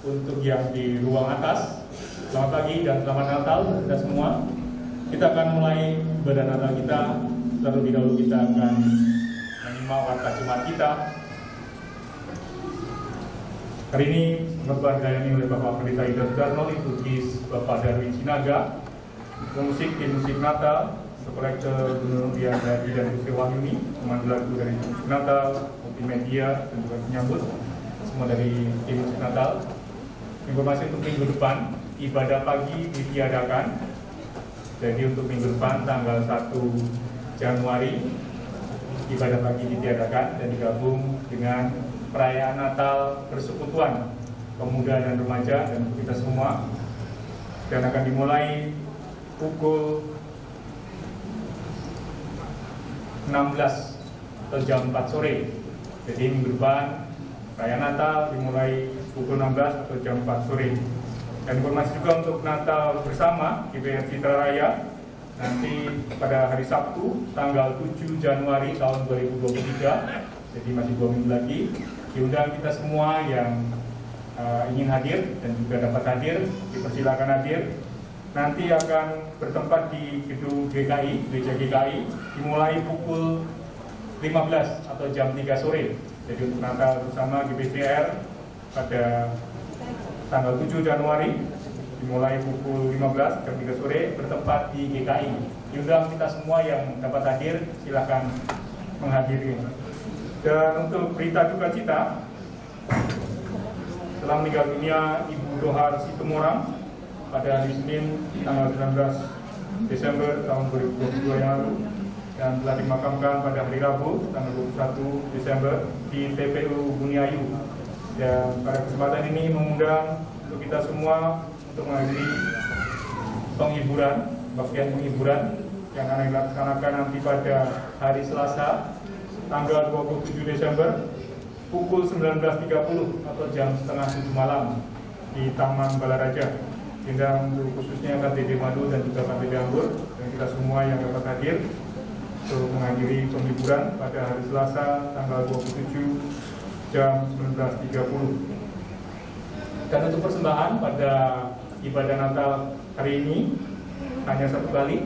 untuk yang di ruang atas. Selamat pagi dan selamat Natal kita semua. Kita akan mulai ibadah Natal kita. Terlebih dahulu kita akan menyimak warta Jumat kita. Hari ini khotbah dilayani oleh Bapak Pendeta Ida Sudarno, liturgis Bapak Darwin Sinaga, musik tim musik Natal, kolektor Gunung Dian Dadi dan Gusti Wahyuni, pemandu lagu dari tim musik Natal, multimedia dan juga penyambut, semua dari tim musik Natal. Informasi untuk minggu depan, ibadah pagi ditiadakan. Jadi untuk minggu depan tanggal 1 Januari ibadah pagi ditiadakan dan digabung dengan perayaan Natal persekutuan pemuda dan remaja dan kita semua, dan akan dimulai pukul 16 atau jam 4 sore. Jadi minggu depan perayaan Natal dimulai pukul 16 atau jam 4 sore. Dan informasi juga untuk Natal bersama GBR Citra Raya nanti pada hari Sabtu tanggal 7 Januari tahun 2023. Jadi masih 2 minggu lagi. Diundang kita semua yang ingin hadir dan juga dapat hadir, dipersilakan hadir. Nanti akan bertempat di gedung GKI, Gereja GKI, dimulai pukul 15 atau jam 3 sore. Jadi untuk Natal bersama GBCR pada tanggal 7 Januari dimulai pukul 15 jam 3 sore, bertempat di GKI. Diundang kita semua yang dapat hadir, silakan menghadiri. Dan untuk berita duka cita, telah meninggal dunia Ibu Dohar Situmorang pada hari Senin tanggal 19 Desember tahun 2022 yang lalu, dan telah dimakamkan pada hari Rabu tanggal 21 Desember di TPU Buniayu. Dan pada kesempatan ini mengundang untuk kita semua untuk menghadiri penghiburan, bagian penghiburan yang akan dilaksanakan nanti pada hari Selasa tanggal 27 Desember pukul 19.30 atau jam setengah 7 malam di Taman Balaraja. Diundang khususnya KTD Madu dan juga KTD Anggur, dan kita semua yang dapat hadir untuk menghadiri penghiburan pada hari Selasa tanggal 27 jam 19.30. Dan untuk persembahan pada ibadah Natal hari ini hanya satu kali,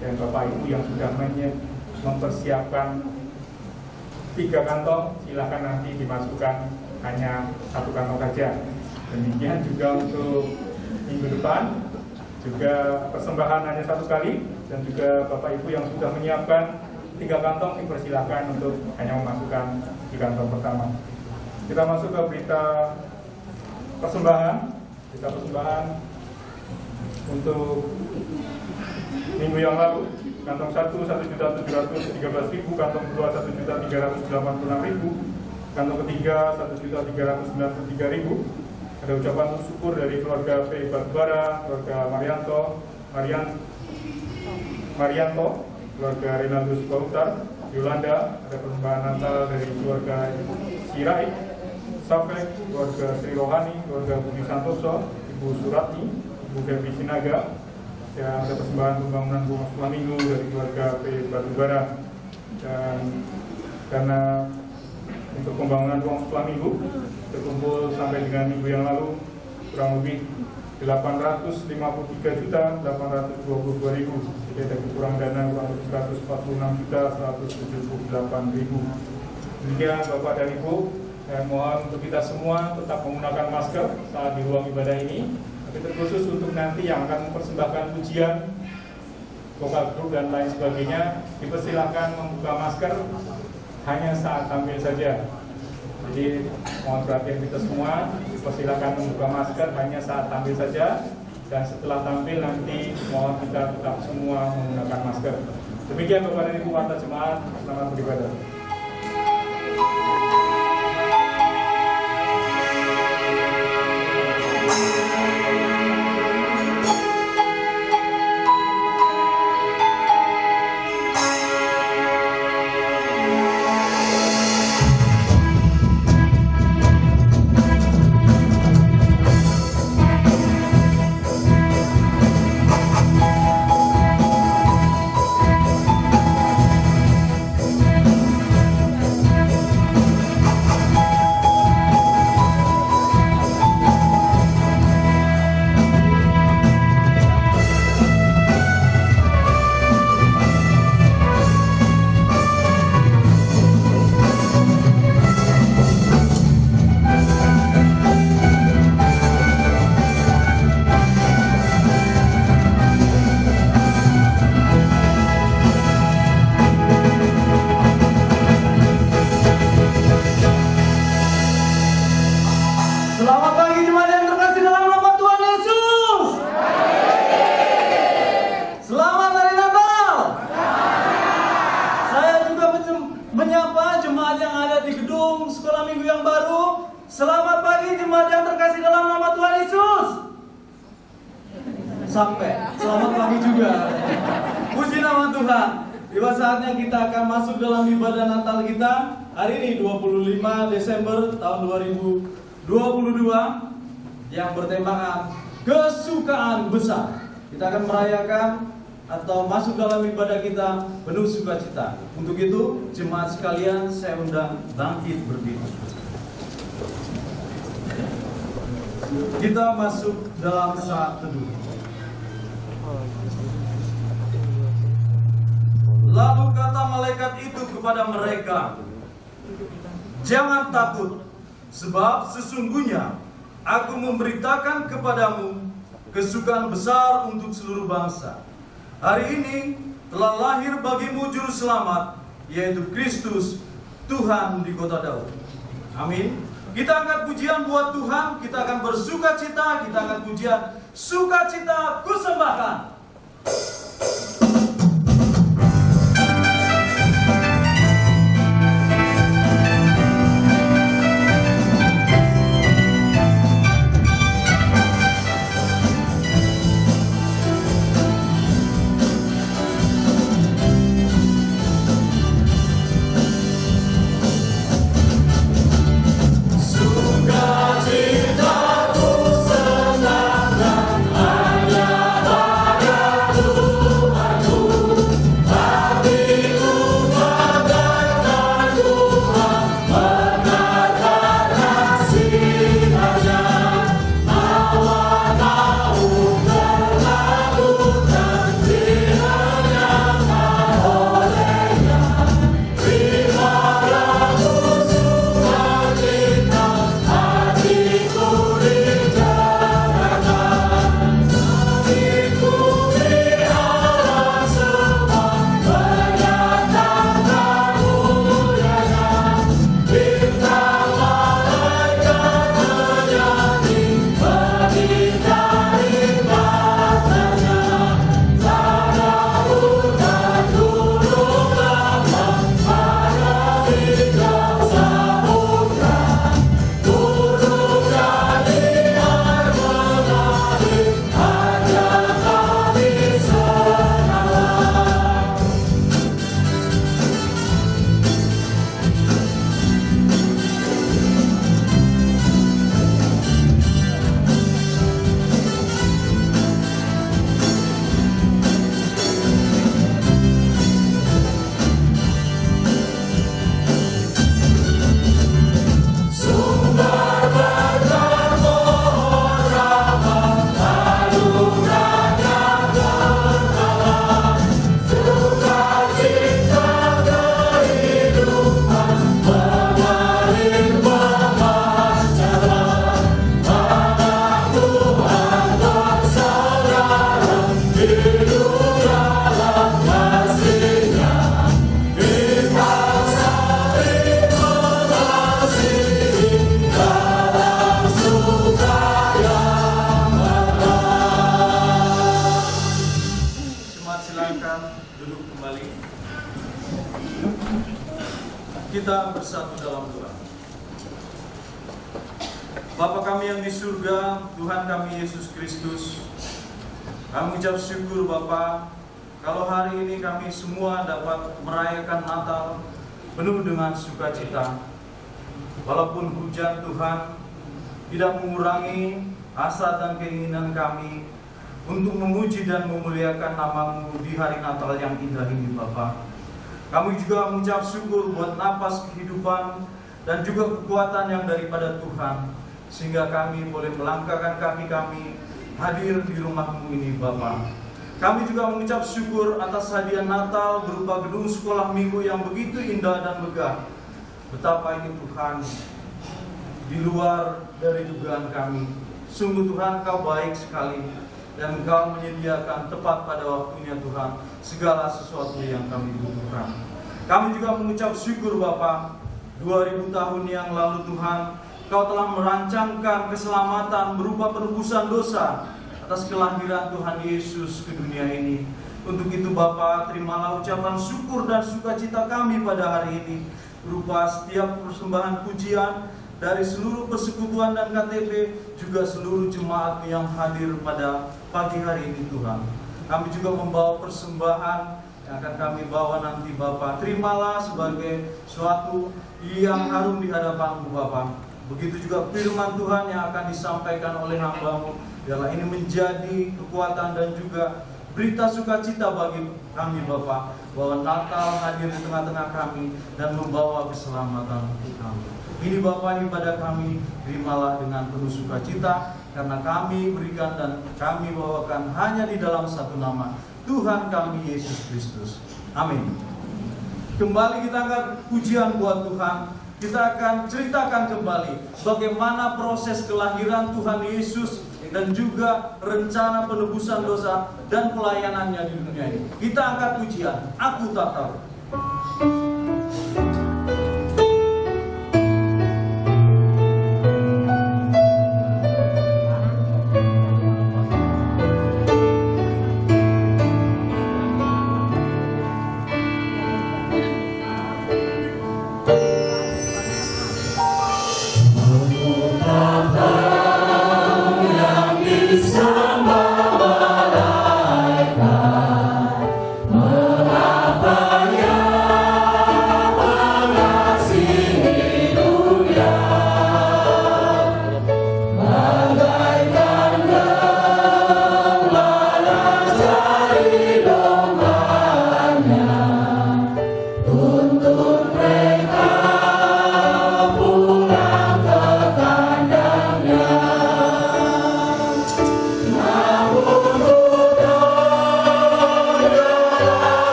dan Bapak Ibu yang sudah mempersiapkan 3 kantong, silakan nanti dimasukkan hanya 1 kantong saja. Demikian juga untuk minggu depan, juga persembahan hanya 1 kali, dan juga Bapak Ibu yang sudah menyiapkan 3 kantong dipersilakan untuk hanya memasukkan di kantong pertama. Kita masuk ke berita persembahan. Berita persembahan untuk minggu yang lalu, kantong 1 1.713.000, kantong 2 1.386.000, kantong ketiga 1.393.000. Ada ucapan syukur dari keluarga P. Batubara, keluarga Marianto, keluarga Renaldus Bautar, Yolanda. Ada persembahan Natal dari keluarga Sirai, Safek, keluarga Sri Rohani, keluarga Budi Santoso, Ibu Suratni, Ibu Devi Sinaga. Dan ada persembahan pembangunan rumah sekolah minggu dari keluarga P. Batubara. Dan karena untuk pembangunan ruang sekolah minggu terkumpul sampai dengan minggu yang lalu kurang lebih 853.822.000. Jadi ada kekurangan dana kurang lebih 146.178.000. Demikian Bapak dan Ibu, saya mohon untuk kita semua tetap menggunakan masker saat di ruang ibadah ini. Tapi terkhusus untuk nanti yang akan mempersembahkan pujian, vokal grup dan lain sebagainya, dipersilakan membuka masker hanya saat tampil saja. Jadi mohon perhatian kita semua, dipersilakan membuka masker hanya saat tampil saja, dan setelah tampil nanti mohon kita tetap semua menggunakan masker. Demikian Bapak dan Ibu warta jemaat, selamat beribadah. Selamat pagi jemaat yang terkasih dalam nama Tuhan Yesus. Sampai, selamat pagi juga. Puji nama Tuhan. Tiba saatnya kita akan masuk dalam ibadah Natal kita. Hari ini 25 Desember tahun 2022 yang bertemakan kesukaan besar. Kita akan merayakan atau masuk dalam ibadah kita penuh sukacita. Untuk itu, jemaat sekalian, saya undang bangkit berdiri. Kita masuk dalam saat teduh. Lalu kata malaikat itu kepada mereka, "Jangan takut, sebab sesungguhnya aku memberitakan kepadamu kesukaan besar untuk seluruh bangsa. Hari ini telah lahir bagimu juru selamat, yaitu Kristus, Tuhan di kota Daud." Amin. Kita angkat pujian buat Tuhan, kita akan bersukacita, kita angkat pujian, sukacita kusembahkan. Kita bersatu dalam doa. Bapa kami yang di surga, Tuhan kami Yesus Kristus, kami ucap syukur Bapa, kalau hari ini kami semua dapat merayakan Natal penuh dengan sukacita. Walaupun hujan, Tuhan tidak mengurangi asa dan keinginan kami untuk memuji dan memuliakan nama-Mu di hari Natal yang indah ini Bapa. Kami juga mengucap syukur buat napas kehidupan dan juga kekuatan yang daripada Tuhan, sehingga kami boleh melangkahkan kaki kami hadir di rumah-Mu ini Bapa. Kami juga mengucap syukur atas hadiah Natal berupa gedung sekolah minggu yang begitu indah dan megah. Betapa ini Tuhan, di luar dari dugaan kami. Sungguh Tuhan, Kau baik sekali, dan Engkau menyediakan tepat pada waktunya Tuhan segala sesuatu yang kami butuhkan. Kami juga mengucap syukur Bapa, 2000 tahun yang lalu Tuhan, Kau telah merancangkan keselamatan berupa penebusan dosa atas kelahiran Tuhan Yesus ke dunia ini. Untuk itu Bapa, terimalah ucapan syukur dan sukacita kami pada hari ini berupa setiap persembahan pujian dari seluruh persekutuan dan KTP, juga seluruh jemaat yang hadir pada pagi hari ini Tuhan. Kami juga membawa persembahan yang akan kami bawa nanti Bapa. Terimalah sebagai suatu yang harum di hadapan-Mu Bapa. Begitu juga firman Tuhan yang akan disampaikan oleh hamba-Mu, biarlah ini menjadi kekuatan dan juga berita sukacita bagi kami Bapa, bahwa Natal hadir di tengah-tengah kami dan membawa keselamatan untuk kami. Ini Bapa, ibadah kami, terimalah dengan penuh sukacita, karena kami berikan dan kami bawakan hanya di dalam satu nama, Tuhan kami Yesus Kristus. Amin. Kembali kita angkat pujian buat Tuhan. Kita akan ceritakan kembali bagaimana proses kelahiran Tuhan Yesus dan juga rencana penebusan dosa dan pelayanannya di dunia ini. Kita angkat pujian, Aku Tak Tahu. Mengapa ya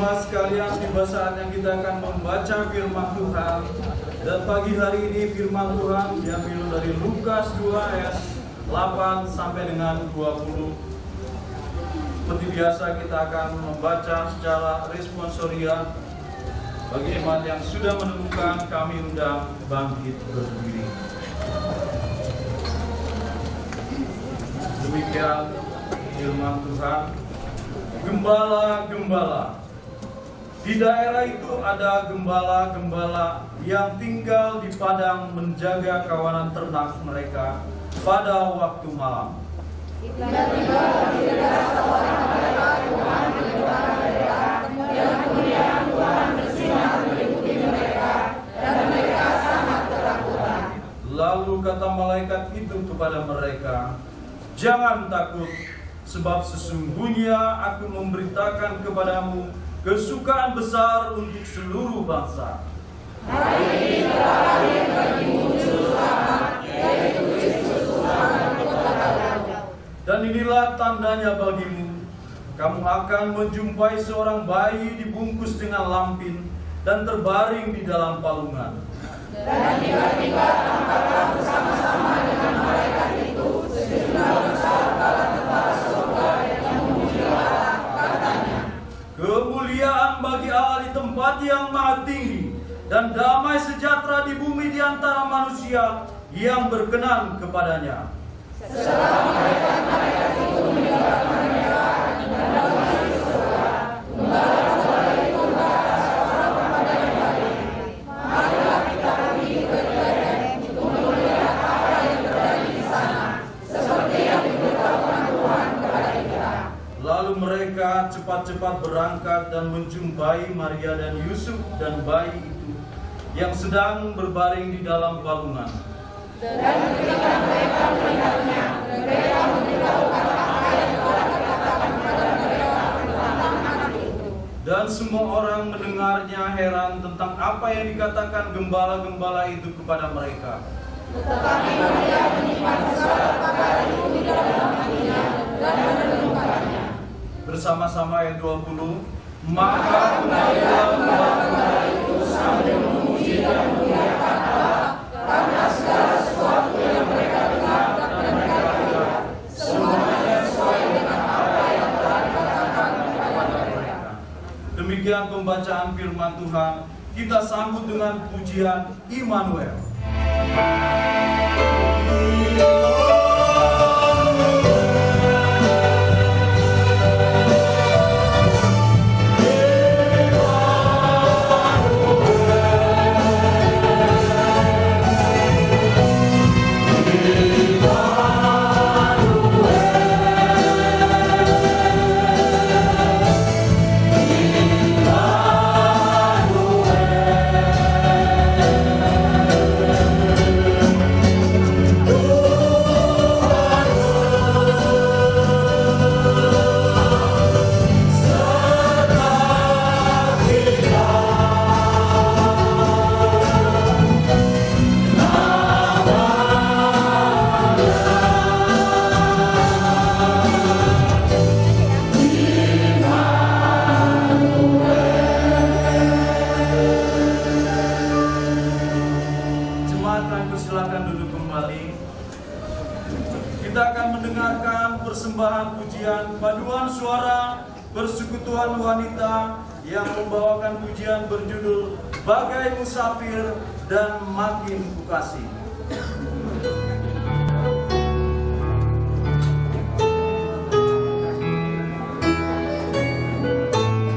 Jemaat sekalian, tiba saatnya kita akan membaca firman Tuhan. Dan pagi hari ini firman Tuhan diambil dari Lukas 2 ayat 8 sampai dengan 20. Seperti biasa kita akan membaca secara responsorial. Bagi jemaat yang sudah menemukan, kami undang bangkit berdiri. Demikian firman Tuhan. Gembala-gembala. Di daerah itu ada gembala-gembala yang tinggal di padang menjaga kawanan ternak mereka pada waktu malam. Tiba-tiba terdengar seorang malaikat Tuhan di depan mereka, dan kemuliaan Tuhan bersinar meliputi mereka, dan mereka sangat ketakutan. Lalu kata malaikat itu kepada mereka, "Jangan takut, sebab sesungguhnya aku memberitakan kepadamu kesukaan besar untuk seluruh bangsa. Hari ini telah lahir bagimu juru selamat, yaitu Kristus Tuhan di kota Daud. Dan inilah tandanya bagimu, kamu akan menjumpai seorang bayi dibungkus dengan lampin dan terbaring di dalam palungan." Dan tiba-tiba tampaklah bersama-sama dengan malaikat itu sejumlah besar bala tentara surga yang memuji Allah, katanya, "Kemuliaan bagi Allah di tempat yang maha tinggi, dan damai sejahtera di bumi di antara manusia yang berkenan kepadanya." Setelah malaikat itu meninggalkan mereka dan menuju surga, gembala-gembala itu berkata seorang kepada yang lain, "Marilah kita pergi ke Yerusalem untuk melihat apa yang terjadi di sana, seperti yang diberitahukan Tuhan kepada kita." Lalu mereka cepat-cepat berangkat dan menjumpai Maria dan Yusuf dan bayi itu yang sedang berbaring di dalam palungan. Dan ketika mereka melihatnya, mereka memberitahukan apa yang telah dikatakan kepada mereka tentang anak itu. Dan semua orang mendengarnya heran tentang apa yang dikatakan gembala-gembala itu kepada mereka. Tetapi Maria menyimpan segala perkara itu di dalam hatinya dan merenungkannya. Bersama-sama ayat 20, "Maka kembalilah gembala-gembala itu sambil memuji dan memuliakan Allah, karena segala sesuatu yang mereka dengar dan mereka lihat, semuanya sesuai dengan apa yang telah dikatakan kepada mereka." Demikian pembacaan firman Tuhan. Kita sambut dengan pujian Immanuel. Kita akan mendengarkan persembahan pujian paduan suara persekutuan wanita yang membawakan pujian berjudul "Bagai Musafir dan Makin Kukasih". Di jalan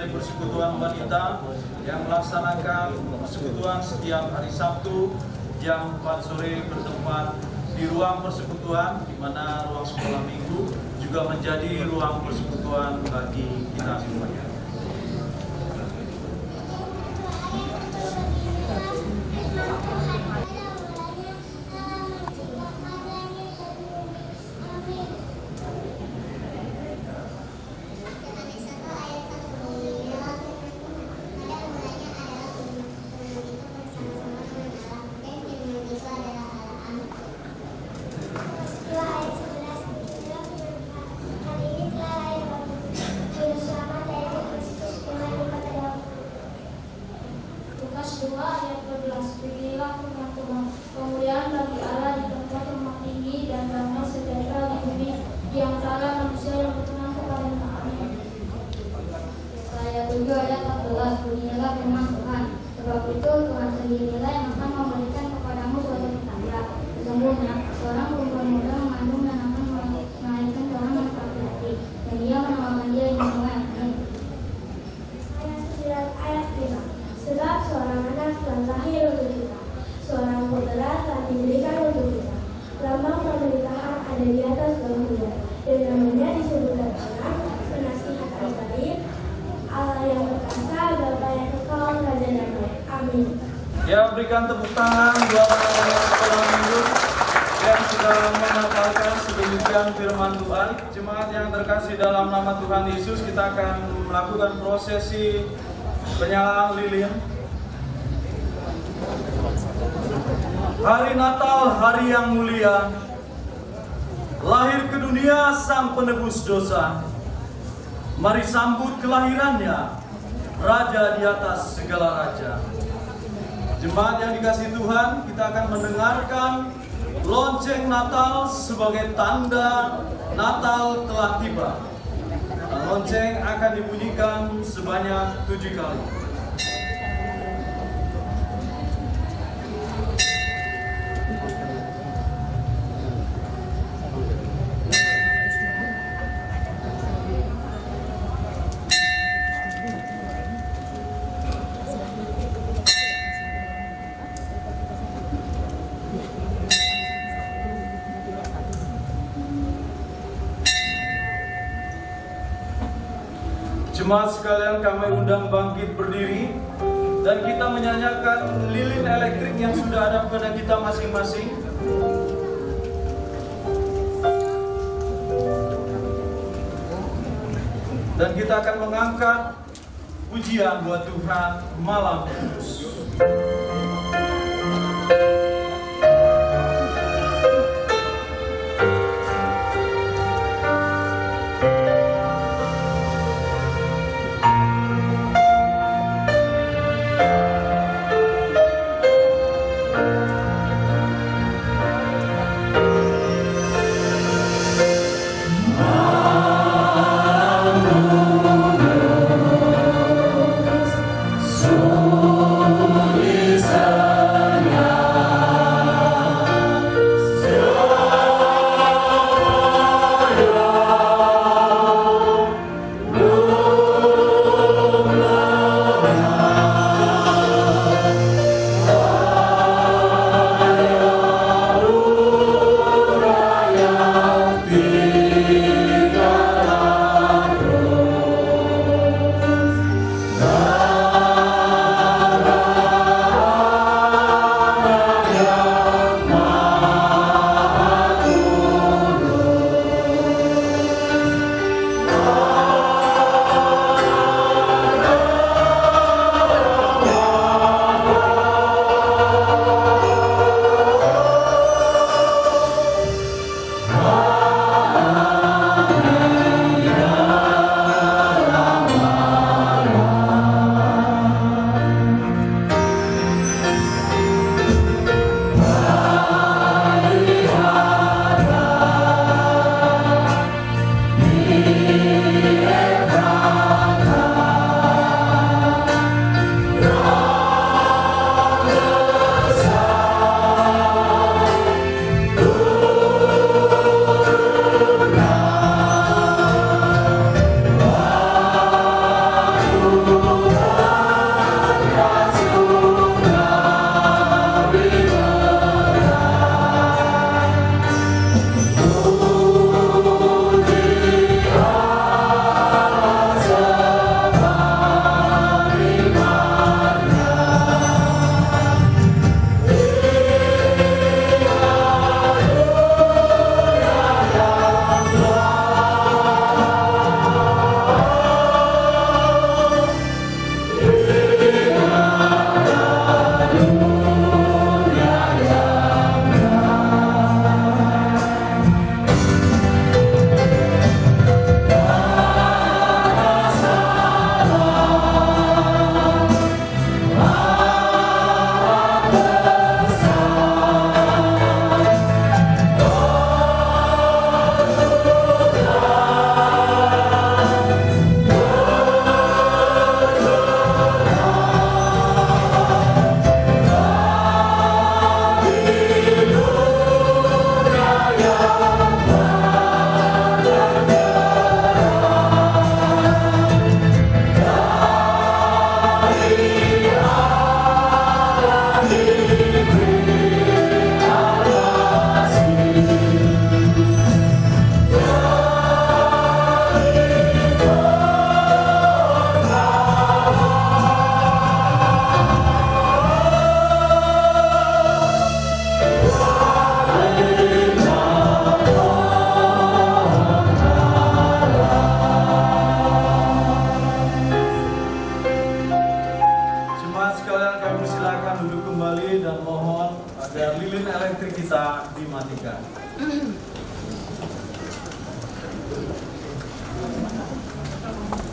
Persekutuan Wanita yang melaksanakan persekutuan setiap hari Sabtu jam 4 sore bertempat di ruang persekutuan, di mana ruang sekolah minggu juga menjadi ruang persekutuan bagi kita semuanya. Ya, berikan tepuk tangan buat sekolah minggu yang sudah menghafalkan sedemikian firman Tuhan. Jemaat yang terkasih dalam nama Tuhan Yesus, kita akan melakukan prosesi penyalaan lilin. Hari Natal, hari yang mulia, lahir ke dunia Sang Penebus dosa. Mari sambut kelahirannya, Raja di atas segala raja. Jemaat yang dikasihi Tuhan, kita akan mendengarkan lonceng Natal sebagai tanda Natal telah tiba. Lonceng akan dibunyikan sebanyak 7 kali. Jemaat sekalian, kami undang bangkit berdiri dan kita menyanyikan lilin elektrik yang sudah ada pada kita masing-masing. Dan kita akan mengangkat pujian buat Tuhan malam kudus.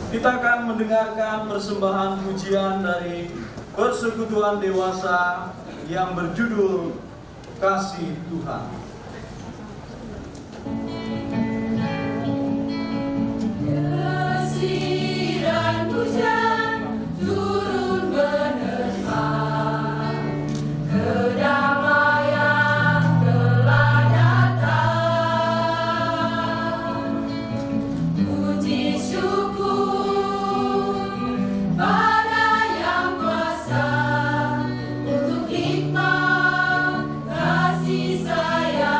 Kita akan mendengarkan persembahan pujian dari Persekutuan Dewasa yang berjudul Kasih Tuhan. Kasih dan hujan turun menerpa, kedamaian telah datang. Puji syukur pada Yang Kuasa untuk hikmat kasih sayang.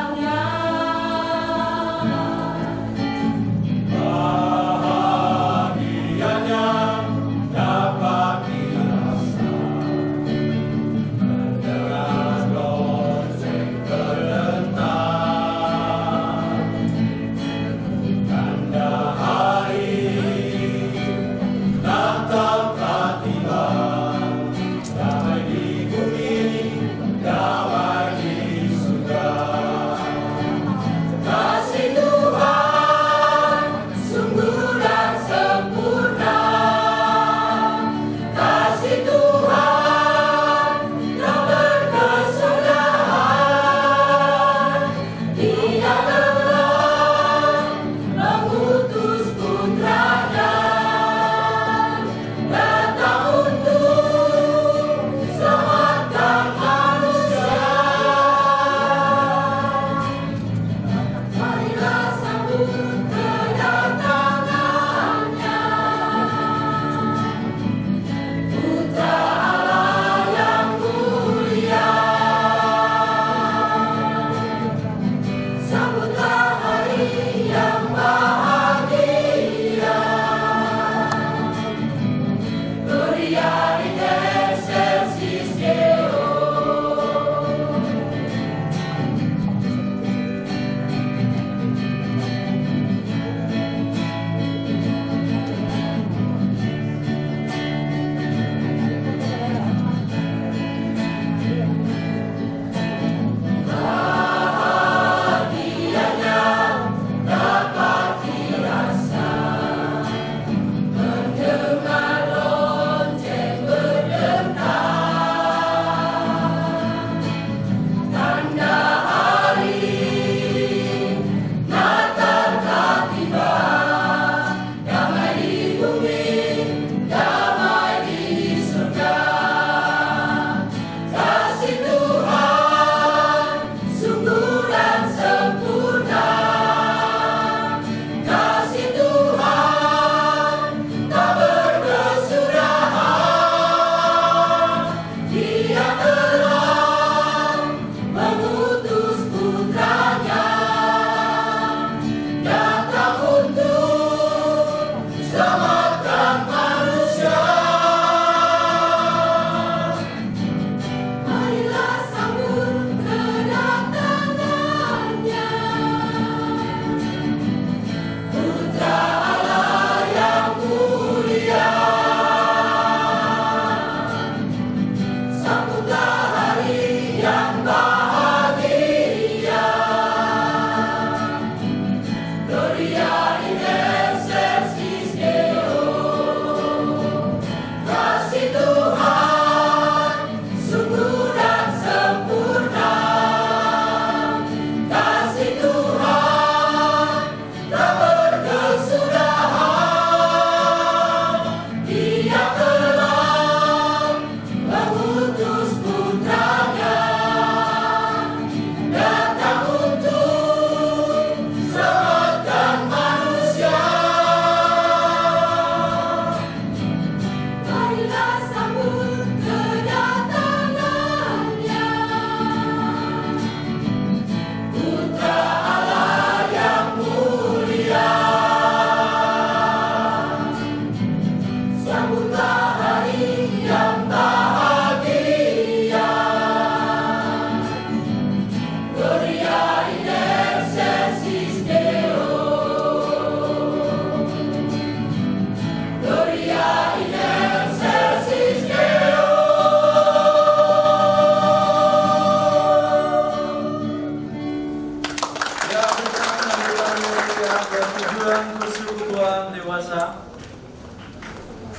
Diadakan persekutuan dewasa.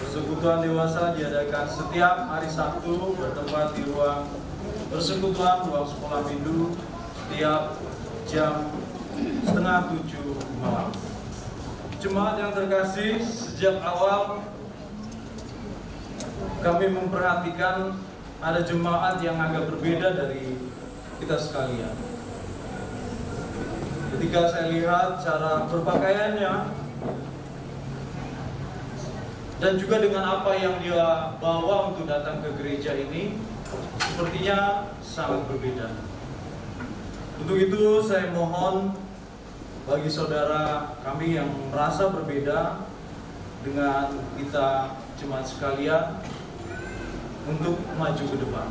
Persekutuan dewasa diadakan setiap hari Sabtu bertempat di ruang persekutuan ruang sekolah Bindu setiap jam 6:30 malam. Jemaat yang terkasih, sejak awal kami memperhatikan ada jemaat yang agak berbeda dari kita sekalian. Ketika saya lihat cara berpakaiannya dan juga dengan apa yang dia bawa untuk datang ke gereja ini, sepertinya sangat berbeda. Untuk itu saya mohon bagi saudara kami yang merasa berbeda dengan kita jemaat sekalian untuk maju ke depan.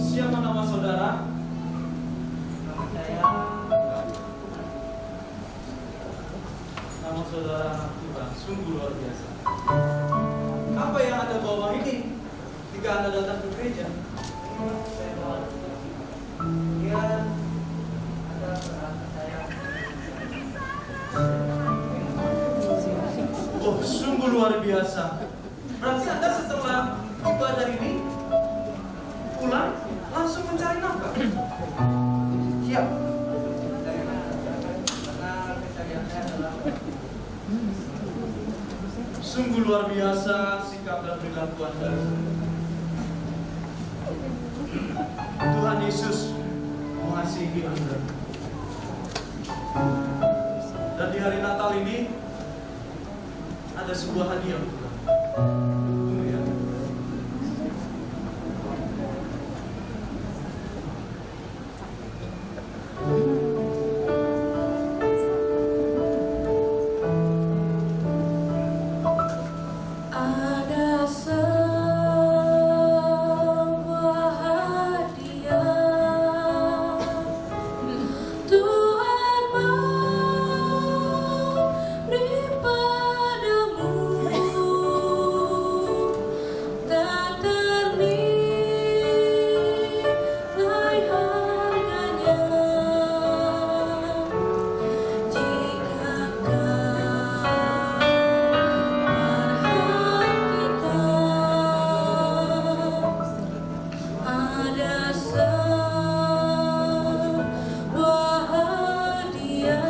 Siapa nama saudara? Nama saudara Tuhan, sungguh luar biasa. Apa yang Anda bawa ini ketika Anda datang ke gereja? Oh, sungguh luar biasa. Berarti Anda setelah ibadah ini pulang langsung mencari nafkah. Siap. Sungguh luar biasa sikap dan perilaku Anda. Tuhan Yesus mengasihi Anda. Dan di hari Natal ini ada sebuah hadiah. Tunggu ya. Ada sebuah hadiah Tuhan beri padamu, tak ternilai harganya. Jika ada sebuah hadiah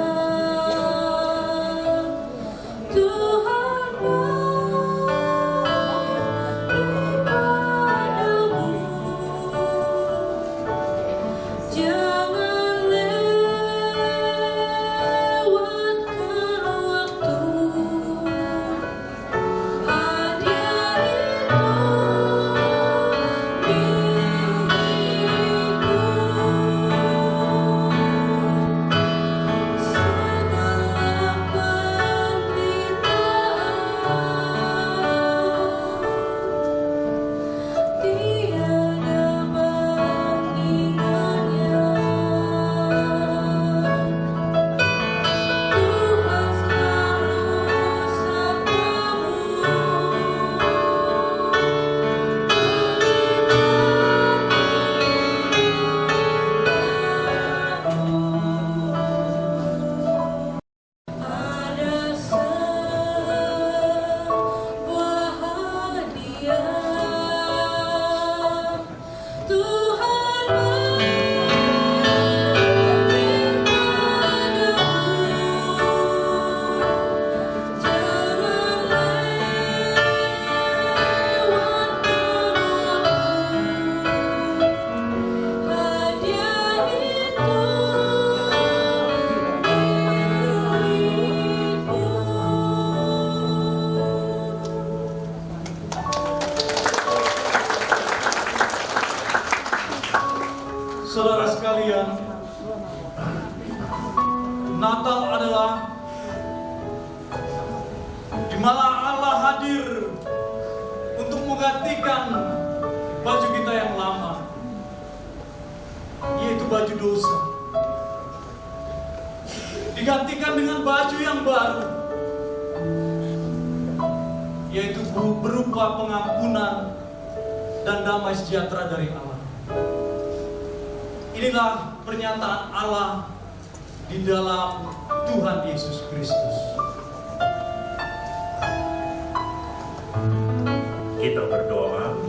Tuhan beri padamu, jangan lewatkan waktu. Hadiah itu milikku, segala penderitaan tiada bandingannya. Tuhan selalu ada sebuah hadiah Tuhan beri padamu, jangan lewatkan waktu. Hadiah itu Saudara sekalian, Natal adalah di mana Allah hadir untuk menggantikan baju kita yang baju dosa, digantikan dengan baju yang baru, yaitu berupa pengampunan dan damai sejahtera dari Allah. Inilah pernyataan Allah di dalam Tuhan Yesus Kristus. Kita berdoa.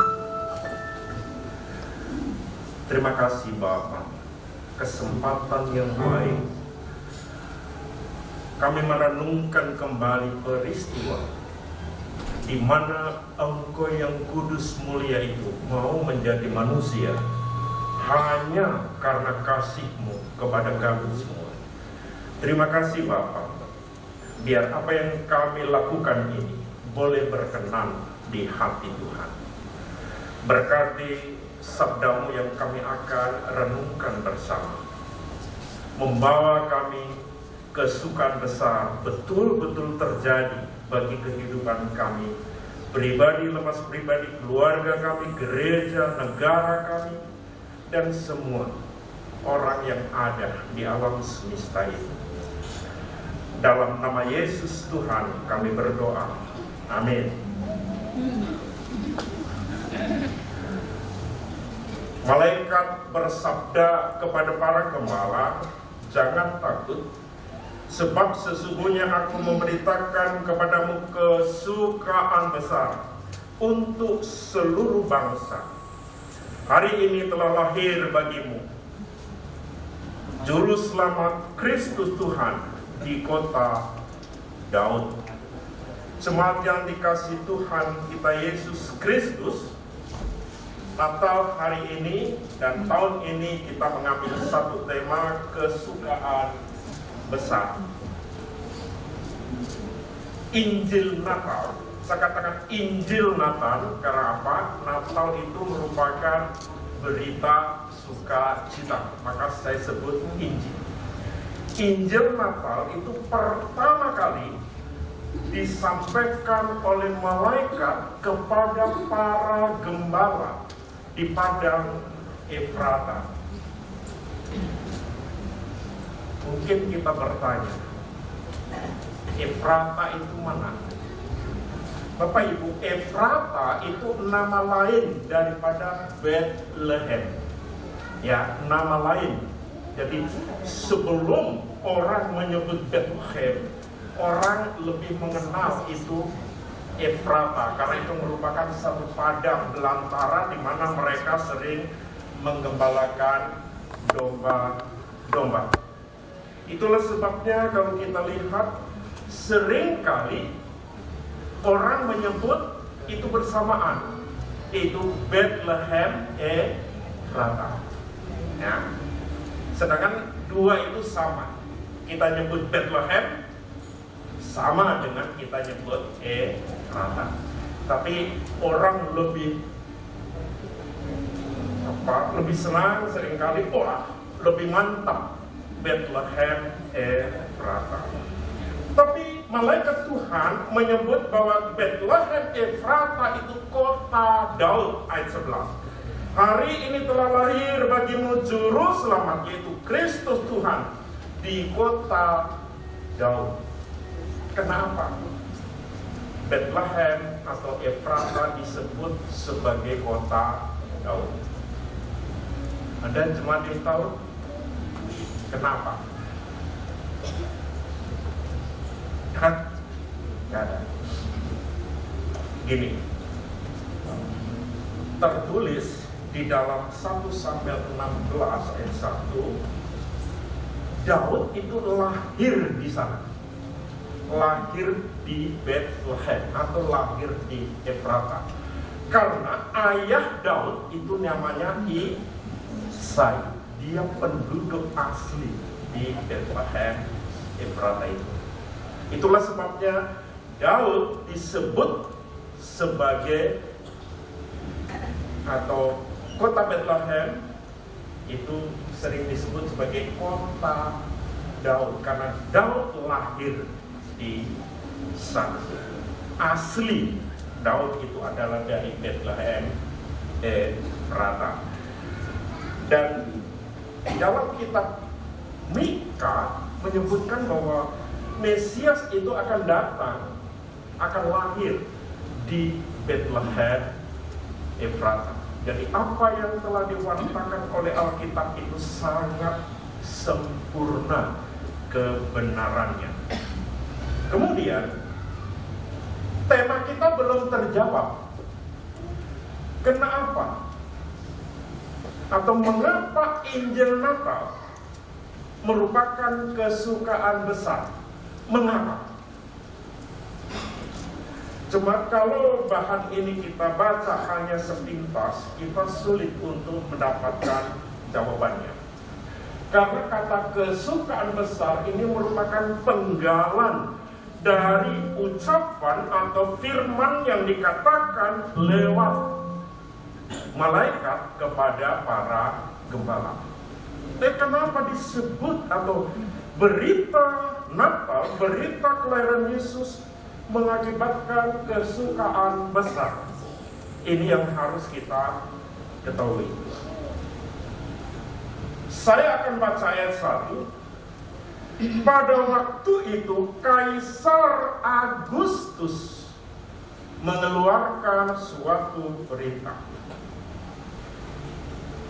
Terima kasih Bapa, kesempatan yang baik kami merenungkan kembali peristiwa di mana Engkau yang kudus mulia itu mau menjadi manusia hanya karena kasih-Mu kepada kami semua. Terima kasih Bapa, biar apa yang kami lakukan ini boleh berkenan di hati Tuhan. Berkati sabda-Mu yang kami akan renungkan bersama, membawa kami kesukaan besar betul-betul terjadi bagi kehidupan kami pribadi, lepas pribadi, keluarga kami, gereja, negara kami, dan semua orang yang ada di alam semesta ini. Dalam nama Yesus Tuhan kami berdoa. Amin. Malaikat bersabda kepada para gembala, "Jangan takut, sebab sesungguhnya aku memberitakan kepadamu kesukaan besar untuk seluruh bangsa. Hari ini telah lahir bagimu Juru Selamat Kristus Tuhan di kota Daud." Jemaat yang dikasihi Tuhan kita Yesus Kristus, Natal hari ini dan tahun ini kita mengambil satu tema kesukaan besar. Injil Natal, saya katakan Injil Natal karena apa? Natal itu merupakan berita sukacita, maka saya sebut Injil. Injil Natal itu pertama kali disampaikan oleh malaikat kepada para gembala di padang Efrata. Mungkin kita bertanya, Efrata itu mana? Bapak Ibu, Efrata itu nama lain daripada Bethlehem. Ya, nama lain. Jadi sebelum orang menyebut Bethlehem, orang lebih mengenal itu Efrata, karena itu merupakan satu padang belantara di mana mereka sering menggembalakan domba-domba. Itulah sebabnya kalau kita lihat seringkali orang menyebut itu bersamaan, itu Bethlehem Efrata. Ya. Sedangkan dua itu sama. Kita nyebut Bethlehem sama dengan kita nyebut Efrata. Tapi orang lebih senang seringkali, lebih mantap Bethlehem Efrata. Tapi malaikat Tuhan menyebut bahwa Bethlehem Efrata itu kota Daud, ayat 11. Hari ini telah lahir bagimu Juru Selamat, yaitu Kristus Tuhan di kota Daud. Kenapa Bethlehem atau Efrata disebut sebagai kota Daud? Ada jemaat yang tahu kenapa? Kan? Gak ada. Gini, tertulis di dalam 1 Samuel 16 ayat 1, Daud itu lahir di sana. Lahir di Bethlehem atau lahir di Efrata. Karena ayah Daud itu namanya Isai. Dia penduduk asli di Bethlehem Efrata itu. Itulah sebabnya Daud disebut sebagai, atau kota Bethlehem itu sering disebut sebagai kota Daud, karena Daud lahir di sana. Asli Daud itu adalah dari Bethlehem Efrata. Dan dalam kitab Mika menyebutkan bahwa Mesias itu akan datang, akan lahir di Bethlehem Efrata. Jadi apa yang telah diwartakan oleh Alkitab itu sangat sempurna kebenarannya. Kemudian tema kita belum terjawab. Kenapa? Atau mengapa Injil Natal merupakan kesukaan besar? Mengapa? Cuma kalau bahan ini kita baca hanya sepintas, kita sulit untuk mendapatkan jawabannya. Karena kata kesukaan besar ini merupakan penggalan dari ucapan atau firman yang dikatakan lewat malaikat kepada para gembala. Kenapa disebut atau berita Natal, berita kelahiran Yesus mengakibatkan kesukaan besar? Ini yang harus kita ketahui. Saya akan baca ayat 1. Pada waktu itu Kaisar Agustus mengeluarkan suatu perintah.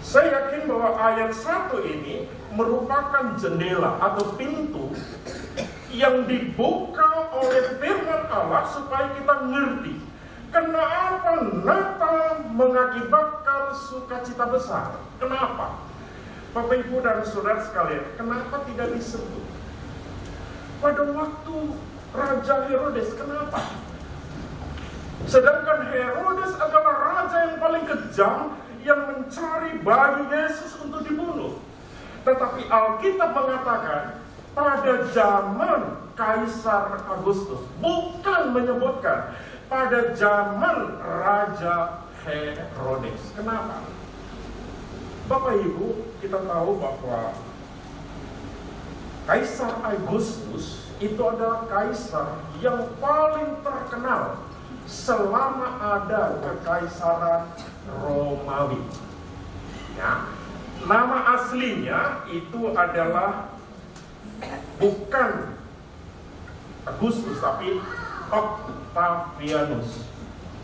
Saya yakin bahwa ayat 1 ini merupakan jendela atau pintu yang dibuka oleh firman Allah supaya kita ngerti kenapa Natal mengakibatkan sukacita besar. Kenapa? Bapak, Ibu, dan Saudara sekalian, kenapa tidak disebut pada waktu Raja Herodes? Kenapa? Sedangkan Herodes adalah raja yang paling kejam yang mencari bayi Yesus untuk dibunuh. Tetapi Alkitab mengatakan pada zaman Kaisar Agustus, bukan menyebutkan pada zaman Raja Herodes. Kenapa? Bapak Ibu, kita tahu bahwa Kaisar Agustus itu adalah kaisar yang paling terkenal selama ada kekaisaran Romawi. Ya, nama aslinya itu adalah bukan Agustus tapi Octavianus.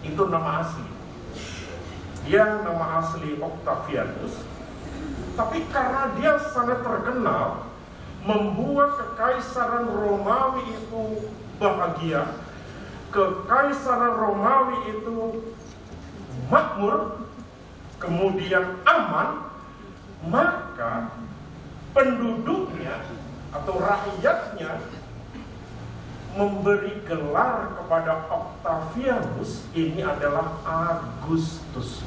Itu nama asli. Dia nama asli Octavianus. Tapi karena dia sangat terkenal, membuat kekaisaran Romawi itu bahagia, kekaisaran Romawi itu makmur, kemudian aman, maka penduduknya atau rakyatnya memberi gelar kepada Octavianus, ini adalah Agustus.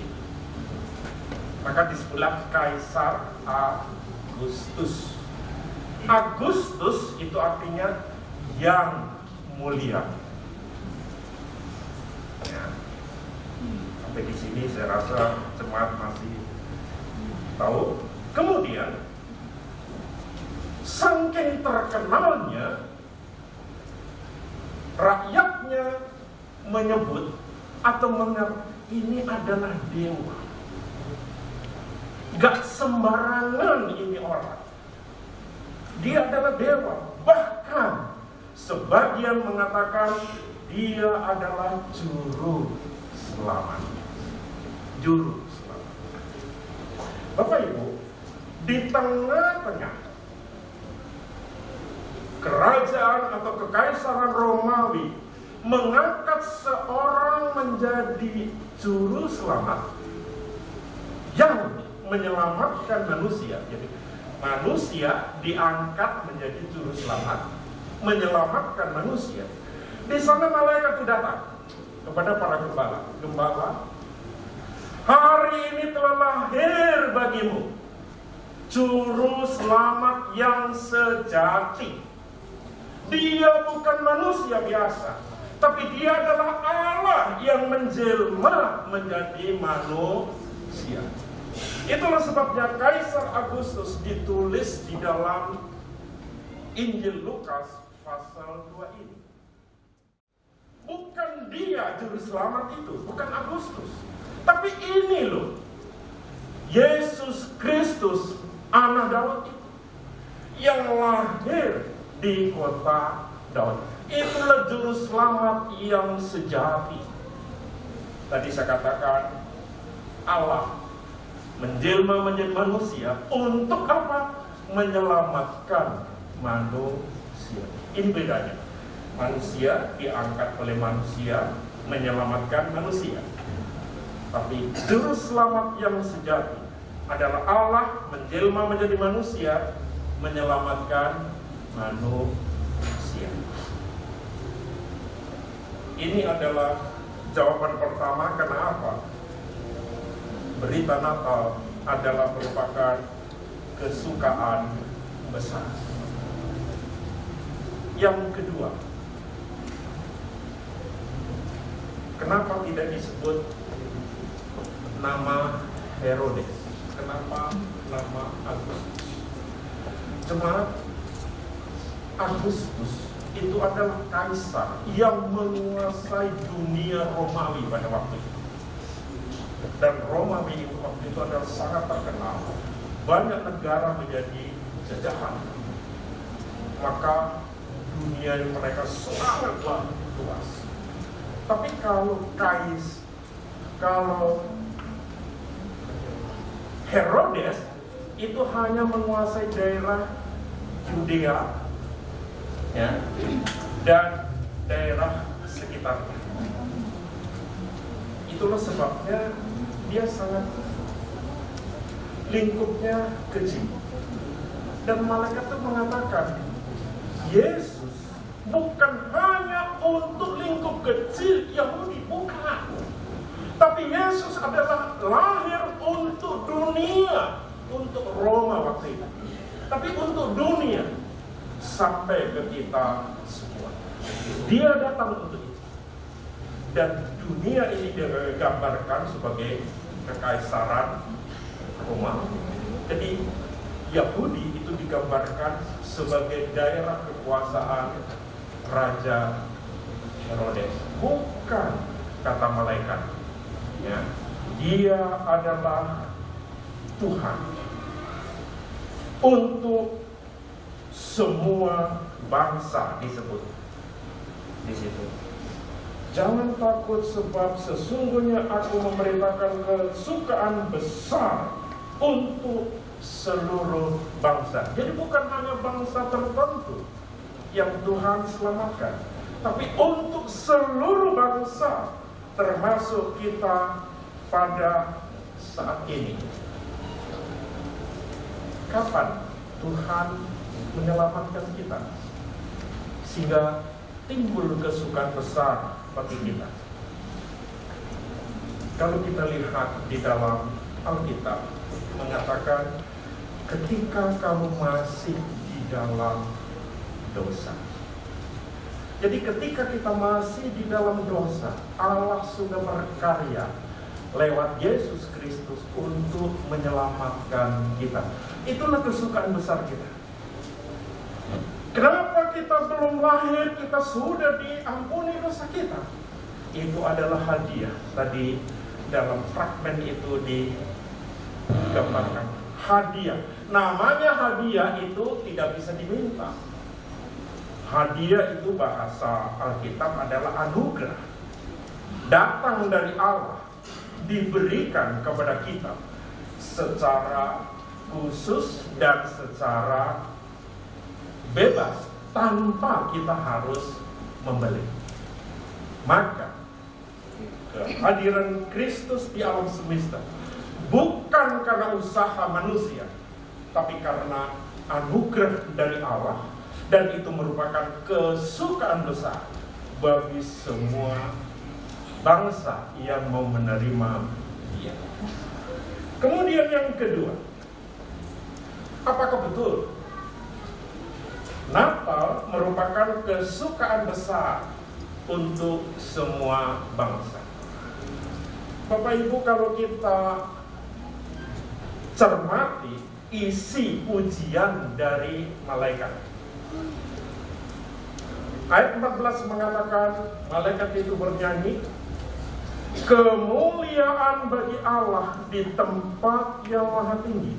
Maka disebutlah Kaisar Agustus. Agustus itu artinya yang mulia. Ya. Sampai di sini saya rasa jemaat masih tahu. Kemudian saking terkenalnya, rakyatnya menyebut atau menganggap ini adalah dewa. Gak sembarangan ini orang. Dia adalah dewa. Bahkan sebagian mengatakan dia adalah juru selamat. Juru selamat. Bapak Ibu, di tengah-tengah kerajaan atau kekaisaran Romawi mengangkat seorang menjadi juru selamat yang menyelamatkan manusia. Jadi manusia diangkat menjadi juru selamat, menyelamatkan manusia. Di sana malaikat itu datang kepada para gembala. Gembala, hari ini telah lahir bagimu juru selamat yang sejati. Dia bukan manusia biasa, tapi dia adalah Allah yang menjelma menjadi manusia. Itulah sebabnya Kaisar Agustus ditulis di dalam Injil Lukas pasal 2 ini. Bukan dia juru selamat itu, bukan Agustus. Tapi ini loh, Yesus Kristus anak Daud itu, yang lahir di kota Daud. Itulah juru selamat yang sejati. Tadi saya katakan, Allah menjelma menjadi manusia untuk apa? Menyelamatkan manusia. Ini bedanya. Manusia diangkat oleh manusia, menyelamatkan manusia. Tapi juru selamat yang sejati adalah Allah menjelma menjadi manusia, menyelamatkan manusia. Ini adalah jawaban pertama kenapa berita Natal adalah merupakan kesukaan besar. Yang kedua, kenapa tidak disebut nama Herodes? Kenapa nama Agustus? Jemaat, Agustus itu adalah kaisar yang menguasai dunia Romawi pada waktu itu. Dan Romawi itu waktu itu adalah sangat terkenal. Banyak negara menjadi jajahan. Maka dunia mereka sangatlah luas. Tapi kalau Herodes itu hanya menguasai daerah Yudea, ya, dan daerah sekitarnya. Itulah sebabnya dia sangat lingkupnya kecil. Dan malaikat itu mengatakan, Yesus bukan hanya untuk lingkup kecil Yahudi, bukan. Tapi Yesus adalah lahir untuk dunia, untuk Roma waktu itu. Tapi untuk dunia, sampai ke kita semua. Dia datang untuk itu. Dan dunia ini digambarkan sebagai kekaisaran Roma. Jadi Yahudi itu digambarkan sebagai daerah kekuasaan Raja Herodes. Bukan, kata malaikat, ya, dia adalah Tuhan untuk semua bangsa, disebut di situ. Jangan takut, sebab sesungguhnya aku memerintahkan kesukaan besar untuk seluruh bangsa. Jadi bukan hanya bangsa tertentu yang Tuhan selamatkan, tapi untuk seluruh bangsa, termasuk kita pada saat ini. Kapan Tuhan menyelamatkan kita sehingga timbul kesukaan besar bagi kita? Kalau kita lihat di dalam Alkitab, mengatakan ketika kamu masih di dalam dosa. Jadi ketika kita masih di dalam dosa, Allah sudah berkarya lewat Yesus Kristus untuk menyelamatkan kita. Itulah kesukaan besar kita. Kenapa kita belum lahir, kita sudah diampuni dosa kita? Itu adalah hadiah. Tadi dalam fragmen itu digambarkan hadiah. Namanya hadiah itu tidak bisa diminta. Hadiah itu bahasa Alkitab adalah anugerah. Datang dari Allah, diberikan kepada kita secara khusus dan secara bebas, tanpa kita harus membeli. Maka kehadiran Kristus di alam semesta bukan karena usaha manusia, tapi karena anugerah dari Allah, dan itu merupakan kesukaan besar bagi semua bangsa yang mau menerima Dia. Kemudian yang kedua, apakah betul Natal merupakan kesukaan besar untuk semua bangsa? Bapak Ibu, kalau kita cermati isi pujian dari malaikat, ayat 14 mengatakan, malaikat itu bernyanyi, kemuliaan bagi Allah di tempat yang maha tinggi,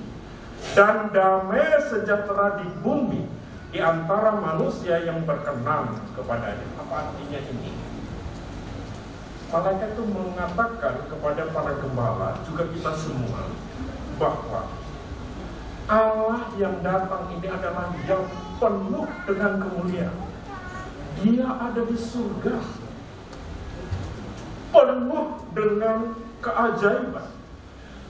dan damai sejahtera di bumi di antara manusia yang berkenan kepadanya. Apa artinya ini? Malaikat itu mengatakan kepada para gembala, juga kita semua, bahwa Allah yang datang ini adalah yang penuh dengan kemuliaan. Dia ada di surga, penuh dengan keajaiban,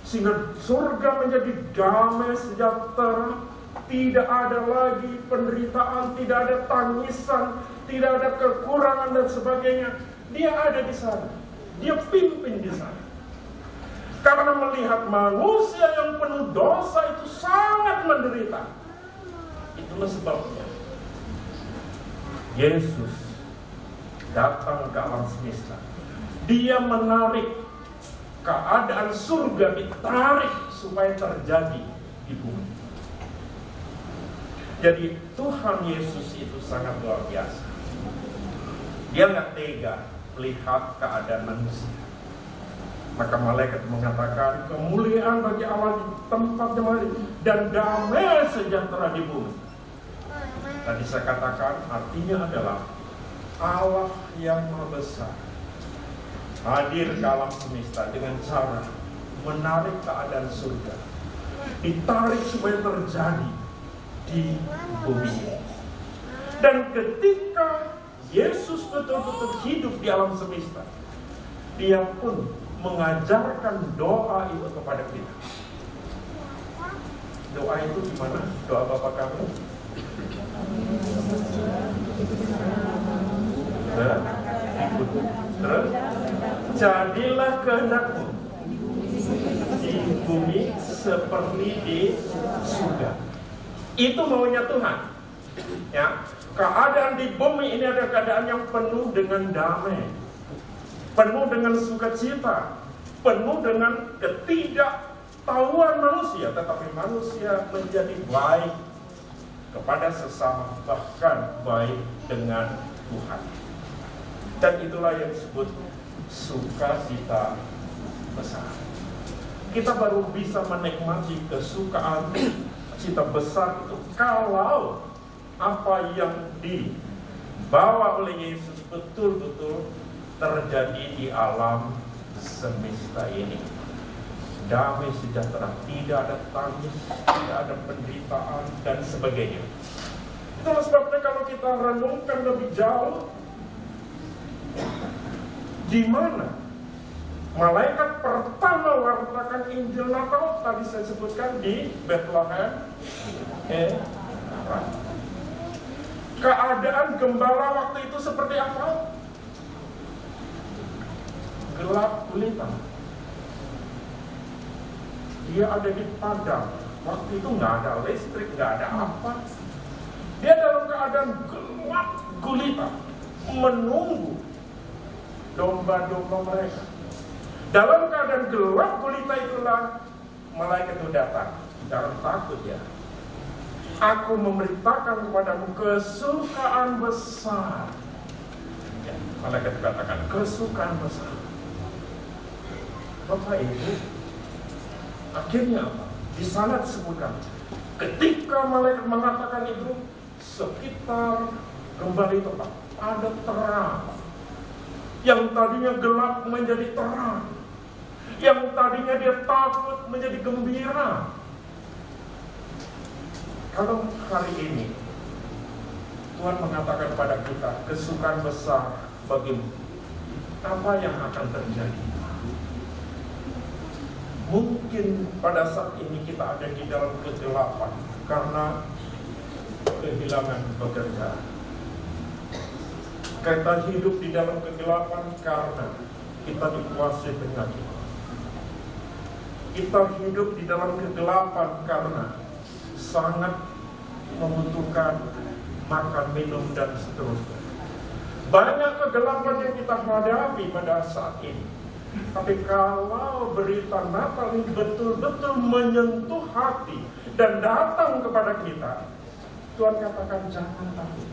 sehingga surga menjadi damai sejahtera. Tidak ada lagi penderitaan, tidak ada tangisan, tidak ada kekurangan dan sebagainya. Dia ada di sana, dia pimpin di sana. Karena melihat manusia yang penuh dosa itu sangat menderita. Itulah sebabnya Yesus datang ke alam semesta. Dia menarik keadaan surga, ditarik supaya terjadi di bumi. Jadi Tuhan Yesus itu sangat luar biasa. Dia nggak tega melihat keadaan manusia. Maka malaikat mengatakan, kemuliaan bagi Allah di tempat jemaat dan damai sejahtera di bumi. Tadi saya katakan artinya adalah Allah yang Maha Besar hadir ke alam semesta dengan cara menarik keadaan surga, ditarik supaya terjadi di bumi. Dan ketika Yesus betul-betul hidup di alam semesta, Dia pun mengajarkan doa itu kepada kita. Doa itu gimana? Doa Bapa kami. Terus, jadilah kehendak-Mu di bumi seperti di surga. Itu maunya Tuhan. Ya, keadaan di bumi ini adalah keadaan yang penuh dengan damai, penuh dengan sukacita, penuh dengan ketidaktahuan manusia, tetapi manusia menjadi baik kepada sesama, bahkan baik dengan Tuhan. Dan itulah yang disebut sukacita besar. Kita baru bisa menikmati kesukaan cita besar itu kalau apa yang dibawa oleh Yesus betul-betul terjadi di alam semesta ini. Damai sejahtera, tidak ada tangis, tidak ada penderitaan dan sebagainya. Itulah sebabnya kalau kita renungkan lebih jauh, di mana malaikat pertama wartakan Injil Natal tadi saya sebutkan di Bethlehem. Keadaan gembala waktu itu seperti apa? Gelap gulita. Dia ada di padang. Waktu itu nggak ada listrik, nggak ada apa. Dia dalam keadaan gelap gulita, menunggu domba-domba mereka. Dalam keadaan gelap gulita itulah malaikat itu datang. Jangan takut ya. Aku memberitakan kepadamu kesukaan besar. Ya, malaikat katakan kesukaan besar. Bapak Ibu, akhirnya apa? Di sana disebutkan, ketika malaikat mengatakan itu, sekitar kembali tempat ada terang. Yang tadinya gelap menjadi terang. Yang tadinya dia takut menjadi gembira. Kalau hari ini Tuhan mengatakan kepada kita kesukaan besar bagimu, apa yang akan terjadi? Mungkin pada saat ini kita ada di dalam kegelapan karena kehilangan pekerjaan. Kita hidup di dalam kegelapan karena kita dikuasai penyakit. Kita hidup di dalam kegelapan karena sangat membutuhkan makan, minum, dan seterusnya. Banyak kegelapan yang kita hadapi pada saat ini. Tapi kalau berita Natal ini betul-betul menyentuh hati dan datang kepada kita, Tuhan katakan jangan takut.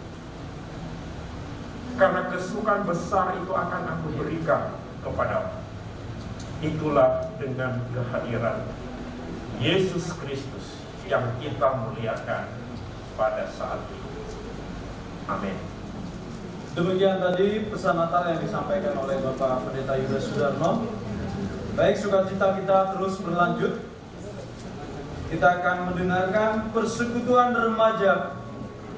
Karena kesukaan besar itu akan aku berikan kepadamu. Itulah dengan kehadiran Yesus Kristus yang kita muliakan pada saat ini. Amin. Demikian tadi pesan Natal yang disampaikan oleh Bapak Pendeta Yuda Sudarno. Baik, sukacita kita terus berlanjut. Kita akan mendengarkan persekutuan remaja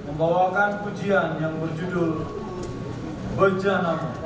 membawakan pujian yang berjudul Bejanamu. Dalam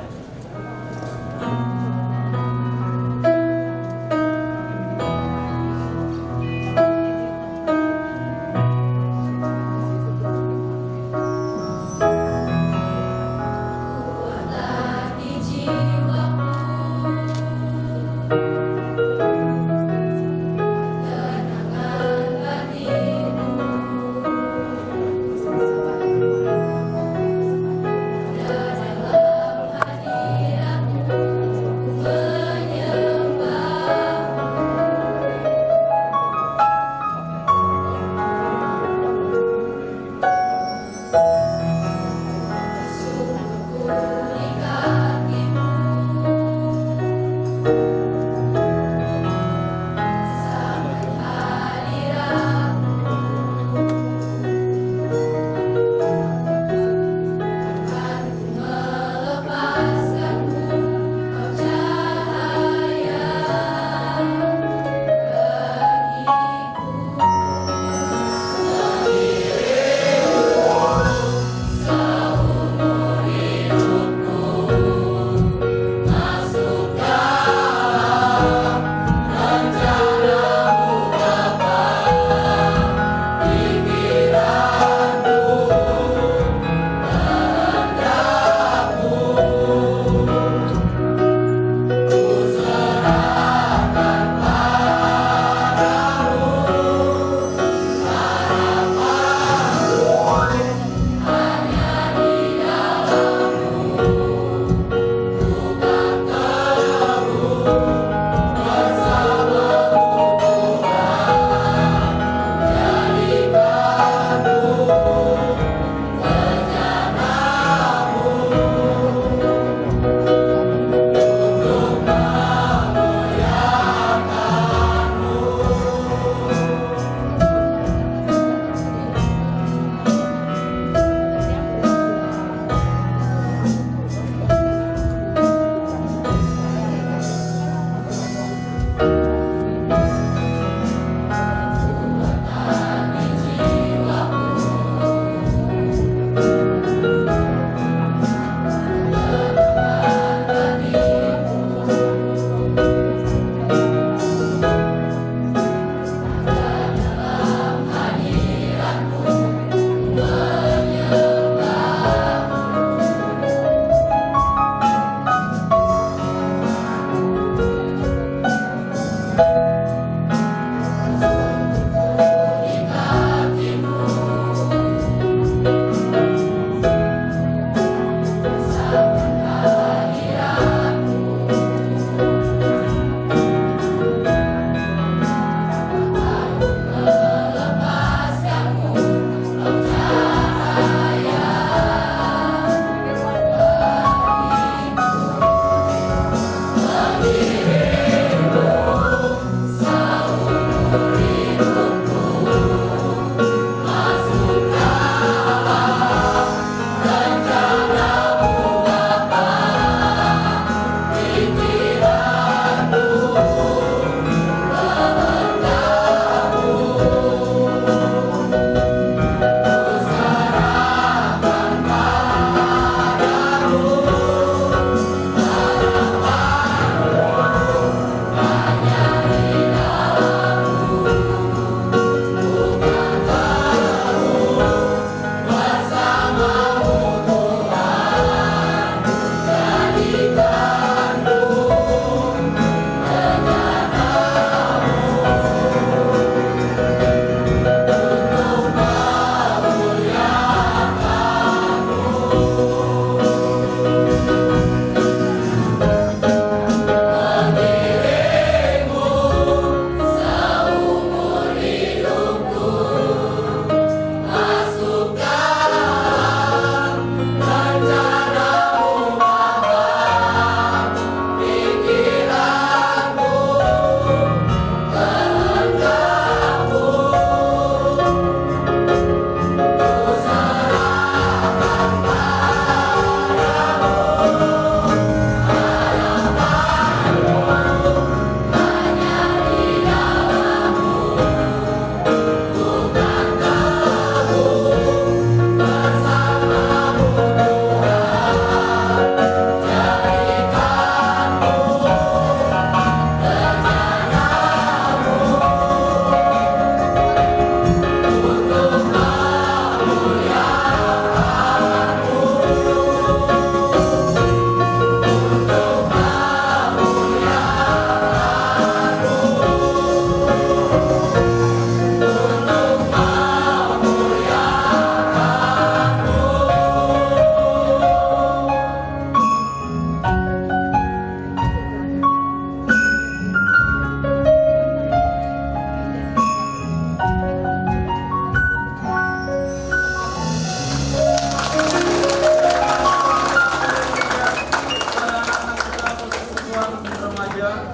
remaja,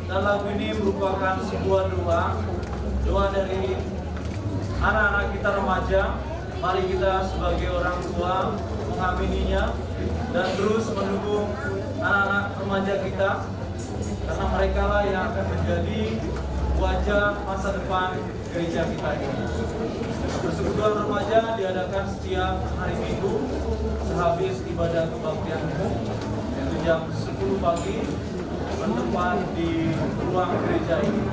dan lagu ini merupakan sebuah doa dari anak-anak kita remaja. Mari kita sebagai orang tua mengamininya dan terus mendukung anak-anak remaja kita, karena mereka lah yang akan menjadi wajah masa depan gereja kita ini. Persekutuan remaja diadakan setiap hari Minggu sehabis ibadah kebaktian umum, yaitu jam 10 pagi bertempat di ruang gereja ini.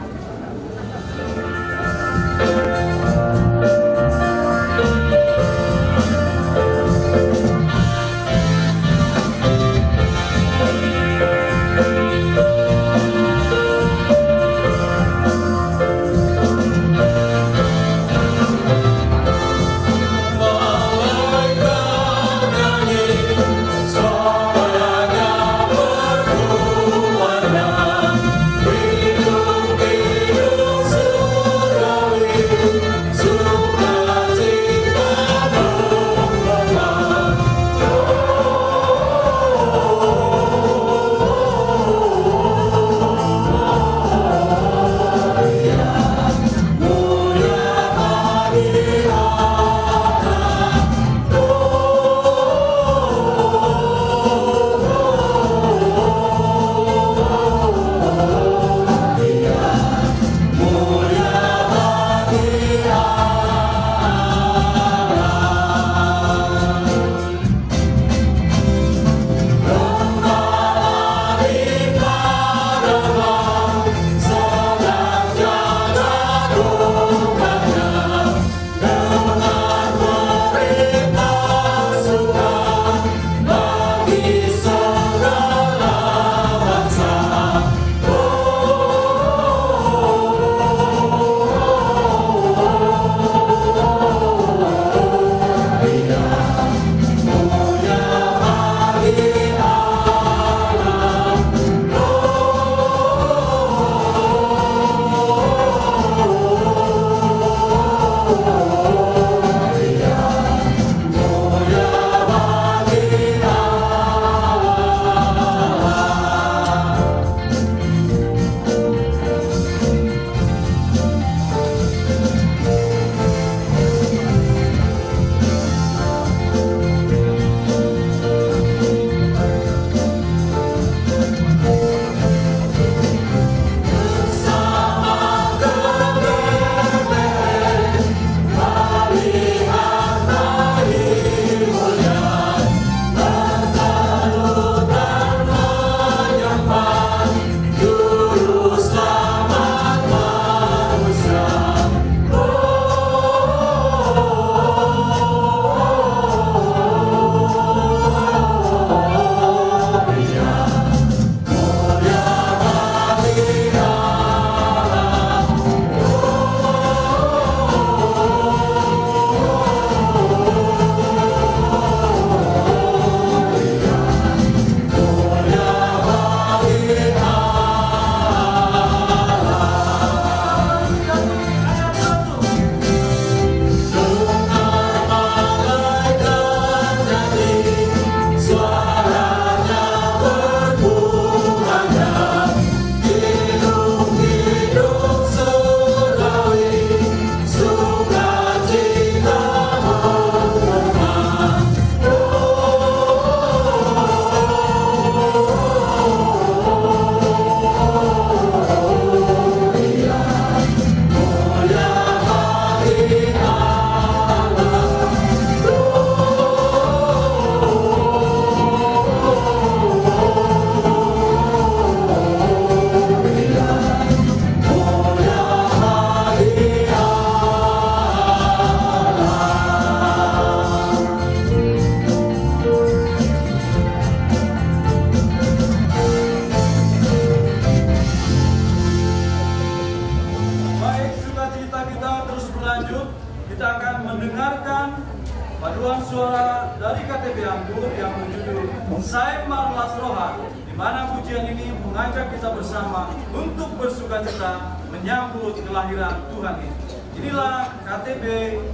paduan suara dari KTB Anggur yang berjudul Saimar Lasroha, di mana pujian ini mengajak kita bersama untuk bersukacita menyambut kelahiran Tuhan ini. Inilah KTB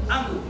Anggur.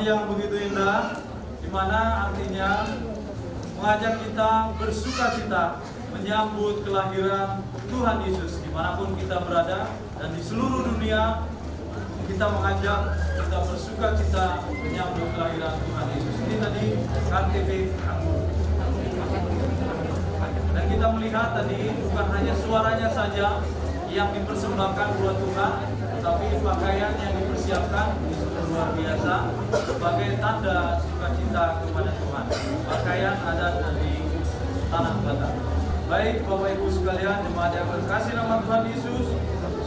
yang begitu indah, di mana artinya mengajak kita bersuka cita menyambut kelahiran Tuhan Yesus dimanapun kita berada, dan di seluruh dunia kita mengajak kita bersuka cita menyambut kelahiran Tuhan Yesus. Ini tadi KTP Anggur. Dan kita melihat tadi bukan hanya suaranya saja yang dipersembahkan buat Tuhan, tapi pakaian yang dipersiapkan luar biasa sebagai tanda sukacita kepada Tuhan. Pakaian adat dari tanah Batak. Baik Bapak Ibu sekalian, jemaat yang berkasih nama Tuhan Yesus,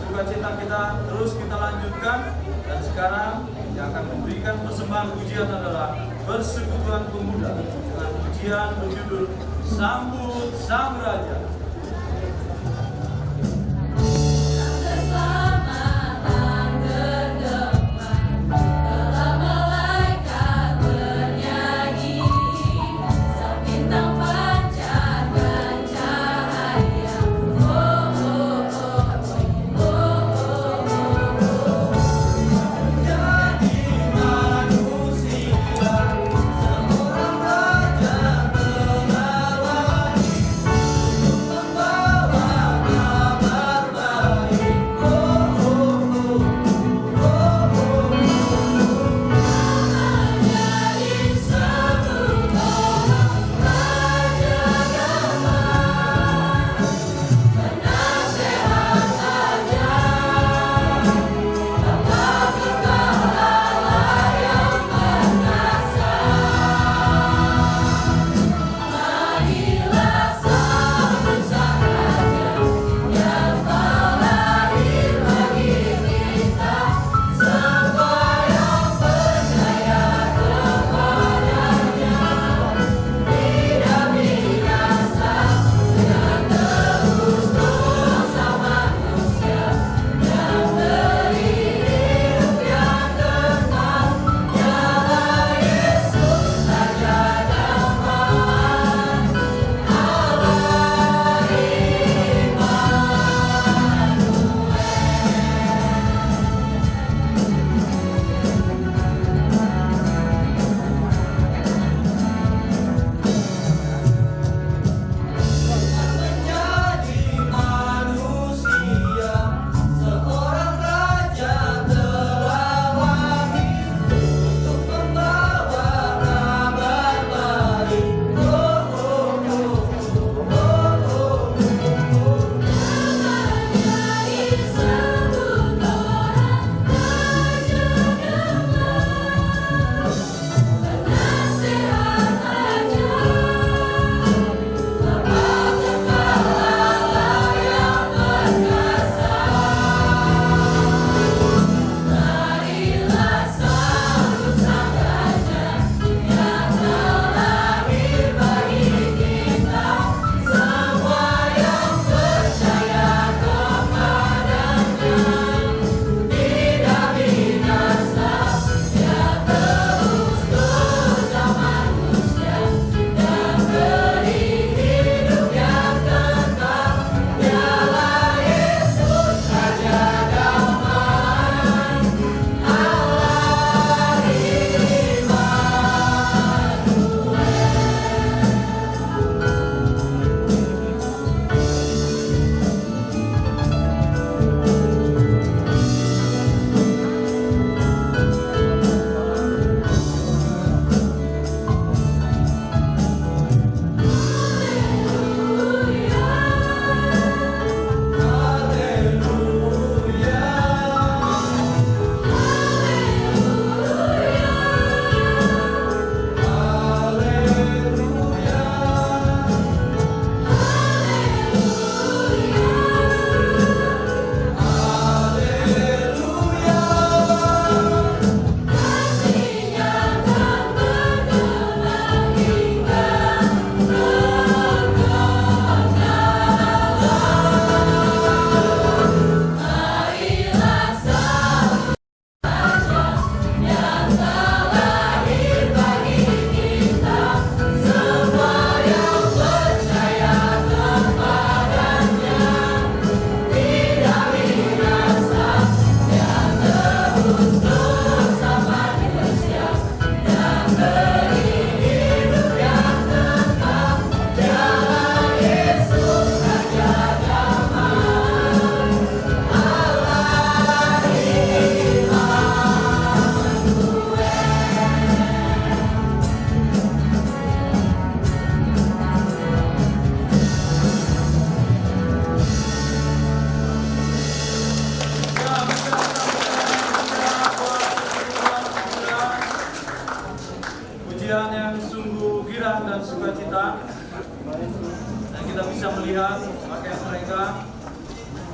sukacita kita terus kita lanjutkan. Dan sekarang yang akan memberikan persembahan pujian adalah Persekutuan Pemuda dengan pujian berjudul Sambut Sang Raja. Semua raja berlari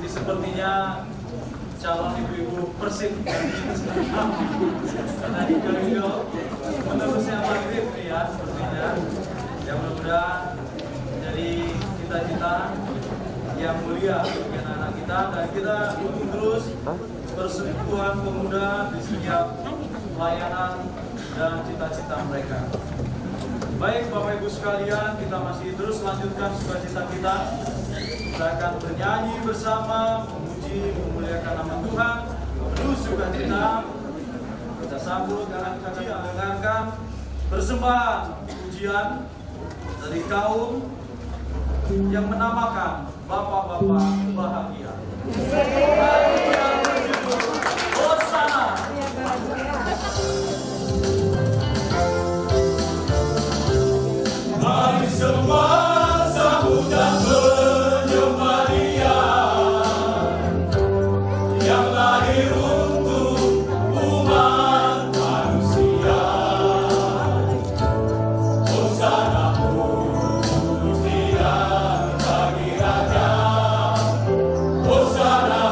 Ini sepertinya calon ibu-ibu Persib karena di Kalido menerusnya maghrib nih ya sepertinya. Ya mudah-mudahan jadi cita-cita yang mulia bagi anak-anak kita, dan kita dukung terus persekutuan pemuda di setiap pelayanan dan cita-cita mereka. Baik Bapak Ibu sekalian, kita masih terus lanjutkan sukacita kita. Kita akan bernyanyi bersama, memuji, memuliakan nama Tuhan, penuh sukacita. Kita sambut anak kita mendengarkan persembahan pujian dari kaum yang menamakan Bapak-Bapak Bahagia. Yang berjudul Hosana. Mari semua sambut dan menyembah Dia yang lahir untuk umat manusia. Hosana pujian bagi Raja, Hosana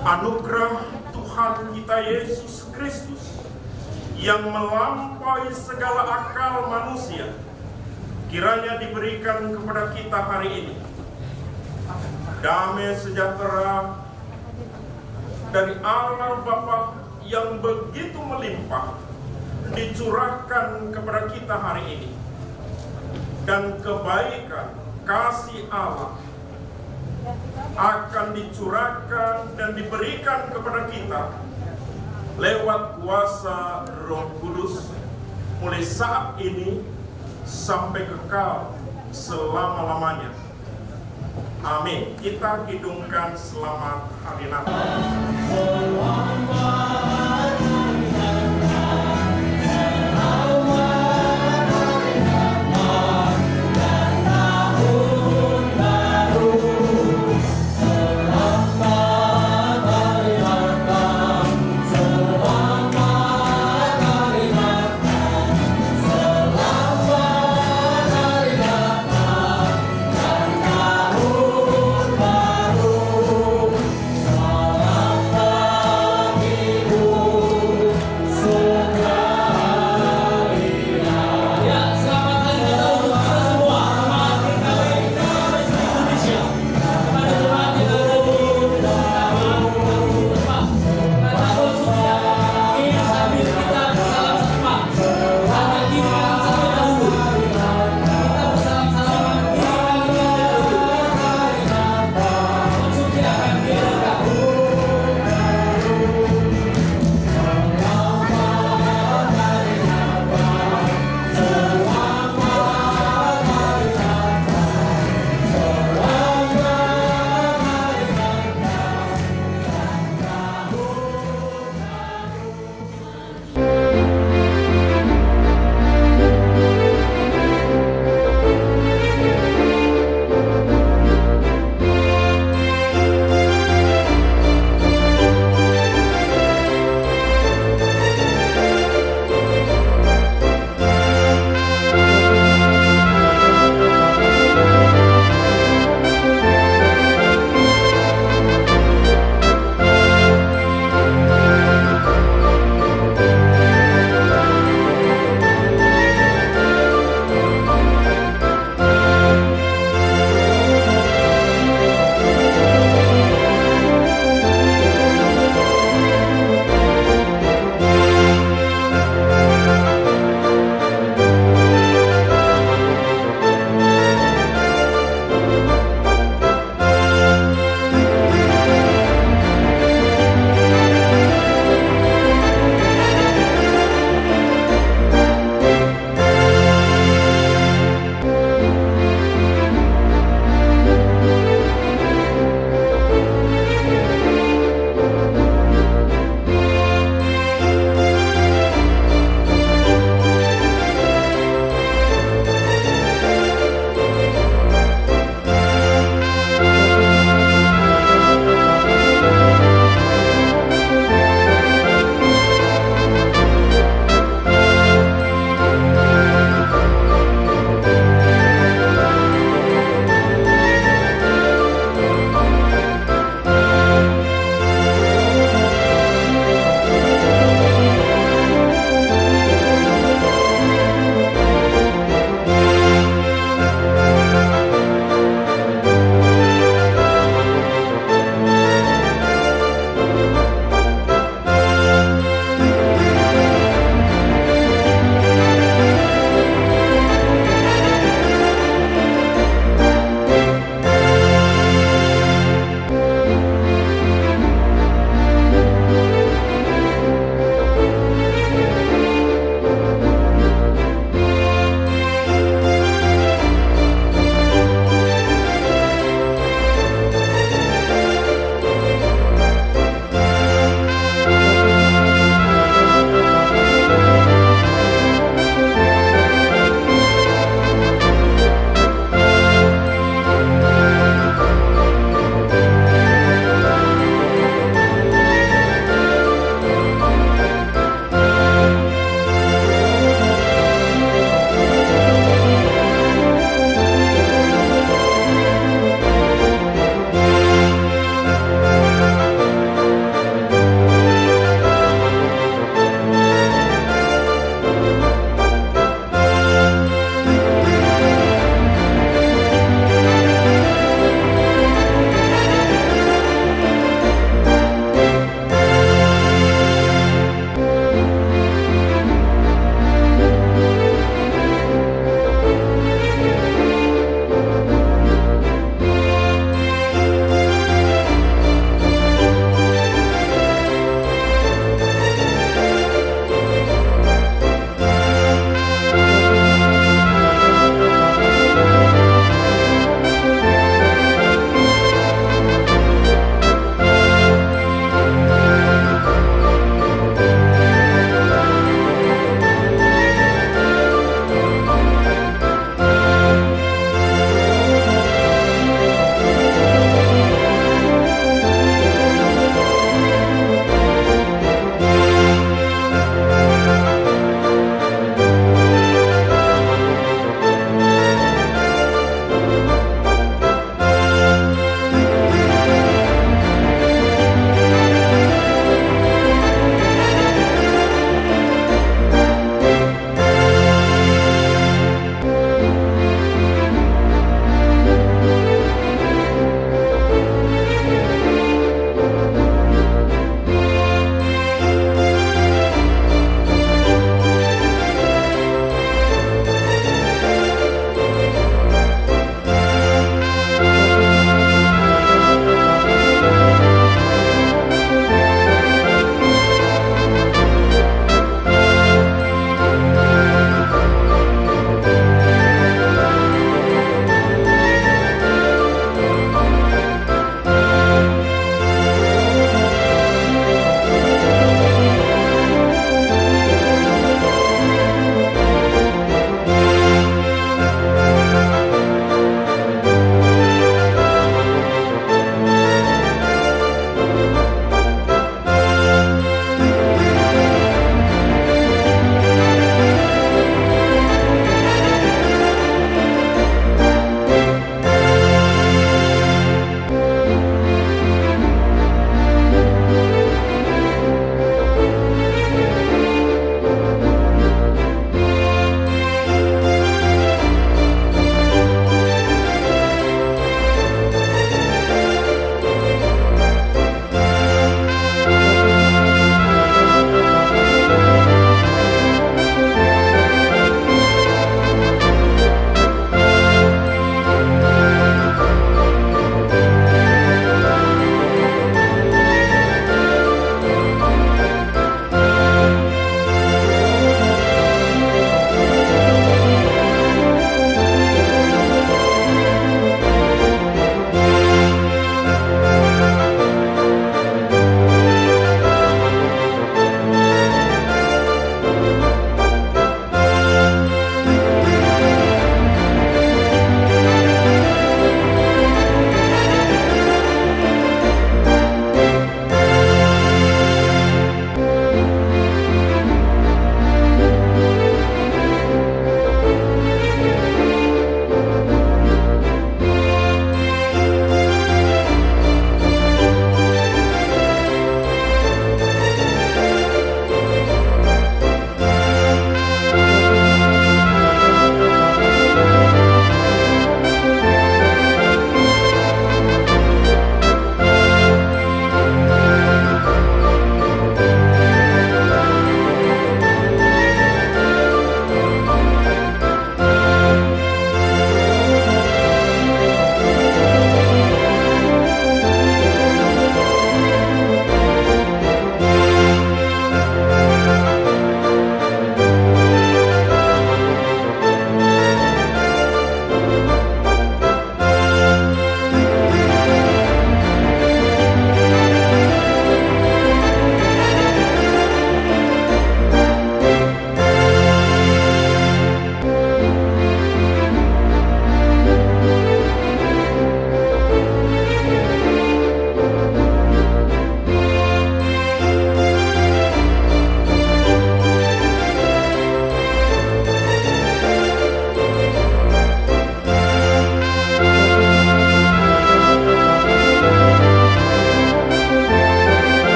Anugerah Tuhan kita Yesus Kristus yang melampaui segala akal manusia kiranya diberikan kepada kita hari ini. Damai sejahtera dari Allah Bapa yang begitu melimpah dicurahkan kepada kita hari ini, dan kebaikan kasih Allah akan dicurahkan dan diberikan kepada kita lewat kuasa Roh Kudus mulai saat ini sampai kekal selama-lamanya. Amin. Kita kidungkan selamat hari Natal.